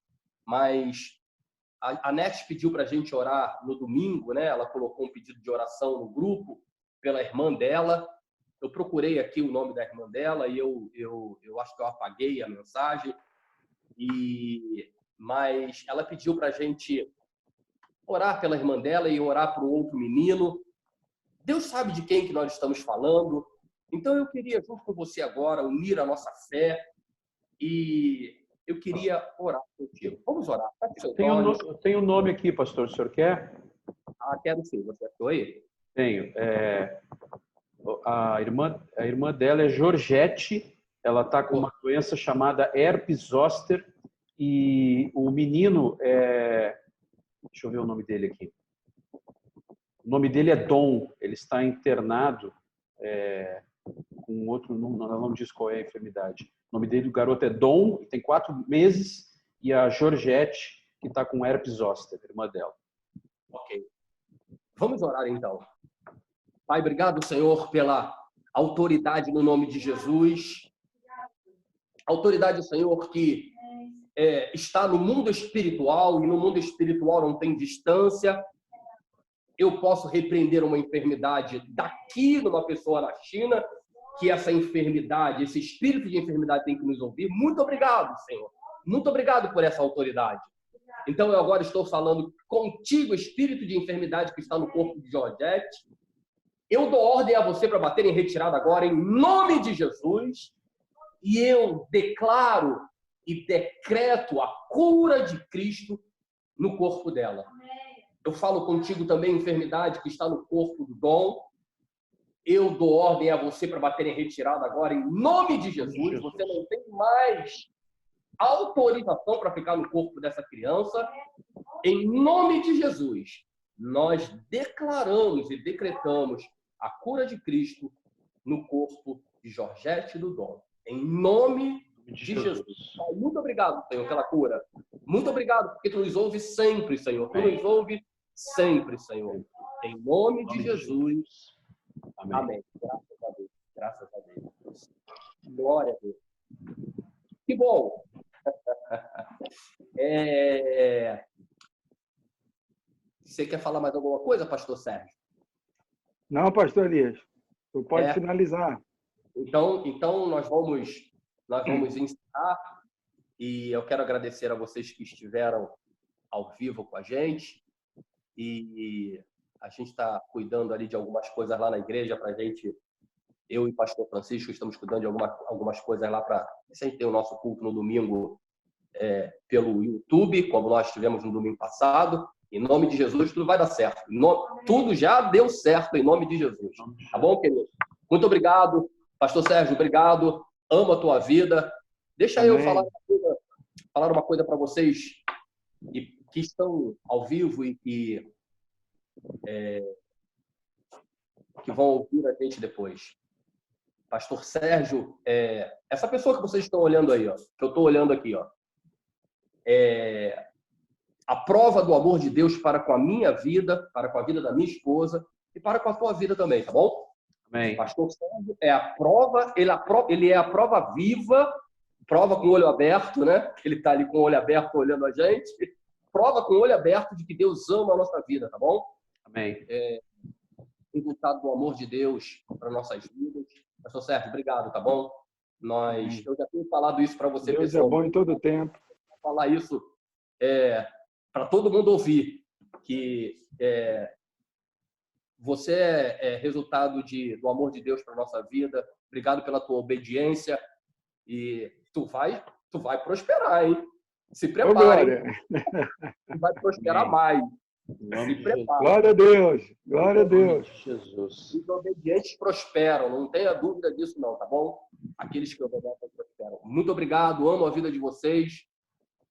mas a Net pediu para a gente orar no domingo, né? Ela colocou um pedido de oração no grupo pela irmã dela. Eu procurei aqui o nome da irmã dela e eu acho que eu apaguei a mensagem. E mas ela pediu para a gente orar pela irmã dela e orar para o outro menino. Deus sabe de quem que nós estamos falando. Então eu queria, junto com você agora, unir a nossa fé e eu queria orar contigo. Vamos orar. Tá com seus olhos. Tenho um nome aqui, pastor. O senhor quer? Ah, quero sim. Você achou aí? Tenho. A irmã dela é Georgette. Ela está com uma doença chamada herpes zoster. E o menino é... Deixa eu ver o nome dele aqui. O nome dele é Dom. Ele está internado com outro... Não diz qual é a enfermidade. O nome dele do garoto é Dom, tem 4 meses. E a Georgette, que está com herpes zoster, irmã dela. Ok. Vamos orar então. Pai, obrigado, Senhor, pela autoridade no nome de Jesus. Autoridade, Senhor, que está no mundo espiritual, e no mundo espiritual não tem distância. Eu posso repreender uma enfermidade daqui, numa pessoa na China, que essa enfermidade, esse espírito de enfermidade tem que nos ouvir. Muito obrigado, Senhor. Muito obrigado por essa autoridade. Então, eu agora estou falando contigo, espírito de enfermidade que está no corpo de Georgette. Eu dou ordem a você para bater em retirada agora, em nome de Jesus. E eu declaro e decreto a cura de Cristo no corpo dela. Eu falo contigo também, enfermidade que está no corpo do Dom. Eu dou ordem a você para bater em retirada agora, em nome de Jesus. Você não tem mais autorização para ficar no corpo dessa criança. Em nome de Jesus, nós declaramos e decretamos a cura de Cristo no corpo de Georgette e do Dom. Em nome de Jesus. Muito obrigado, Senhor, pela cura. Muito obrigado, porque Tu nos ouves sempre, Senhor. Tu nos ouves sempre, Senhor. Em nome de Jesus. Amém. Amém. Graças a Deus. Graças a Deus. Glória a Deus. Que bom. Você quer falar mais alguma coisa, pastor Sérgio? Não, pastor Elias. Tu pode finalizar. Então nós vamos encerrar. E eu quero agradecer a vocês que estiveram ao vivo com a gente. E a gente está cuidando ali de algumas coisas lá na igreja para a gente. Eu e o pastor Francisco estamos cuidando de algumas coisas lá para a gente ter o nosso culto no domingo pelo YouTube, como nós tivemos no domingo passado. Em nome de Jesus, tudo vai dar certo. Tudo já deu certo em nome de Jesus. Tá bom, querido? Muito obrigado. Pastor Sérgio, obrigado. Amo a tua vida. Deixa Amém. Eu falar uma coisa para vocês que estão ao vivo e que vão ouvir a gente depois. Pastor Sérgio, essa pessoa que vocês estão olhando aí, ó, que eu estou olhando aqui, ó, a prova do amor de Deus para com a minha vida, para com a vida da minha esposa e para com a tua vida também, tá bom? Amém. Pastor Sérgio é a prova, ele é a prova viva, prova com o olho aberto, né? Ele está ali com o olho aberto olhando a gente, prova com o olho aberto de que Deus ama a nossa vida, tá bom? Amém. Resultado do amor de Deus para nossas vidas. Pastor Sérgio, obrigado, tá bom? Eu já tenho falado isso para você, Deus pessoal. É bom em todo tempo. Vou falar isso para todo mundo ouvir, que você é resultado do amor de Deus para nossa vida. Obrigado pela tua obediência e tu vai prosperar, hein? Se prepare. Tu vai prosperar Amém. Mais. Se prepare. Glória a Deus. Glória a Deus. Jesus. Os obedientes prosperam, não tenha dúvida disso não, tá bom? Aqueles que obedecem prosperam. Muito obrigado, amo a vida de vocês.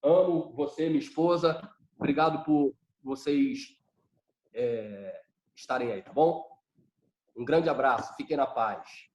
Amo você, minha esposa. Obrigado por vocês estarem aí, tá bom? Um grande abraço. Fiquem na paz.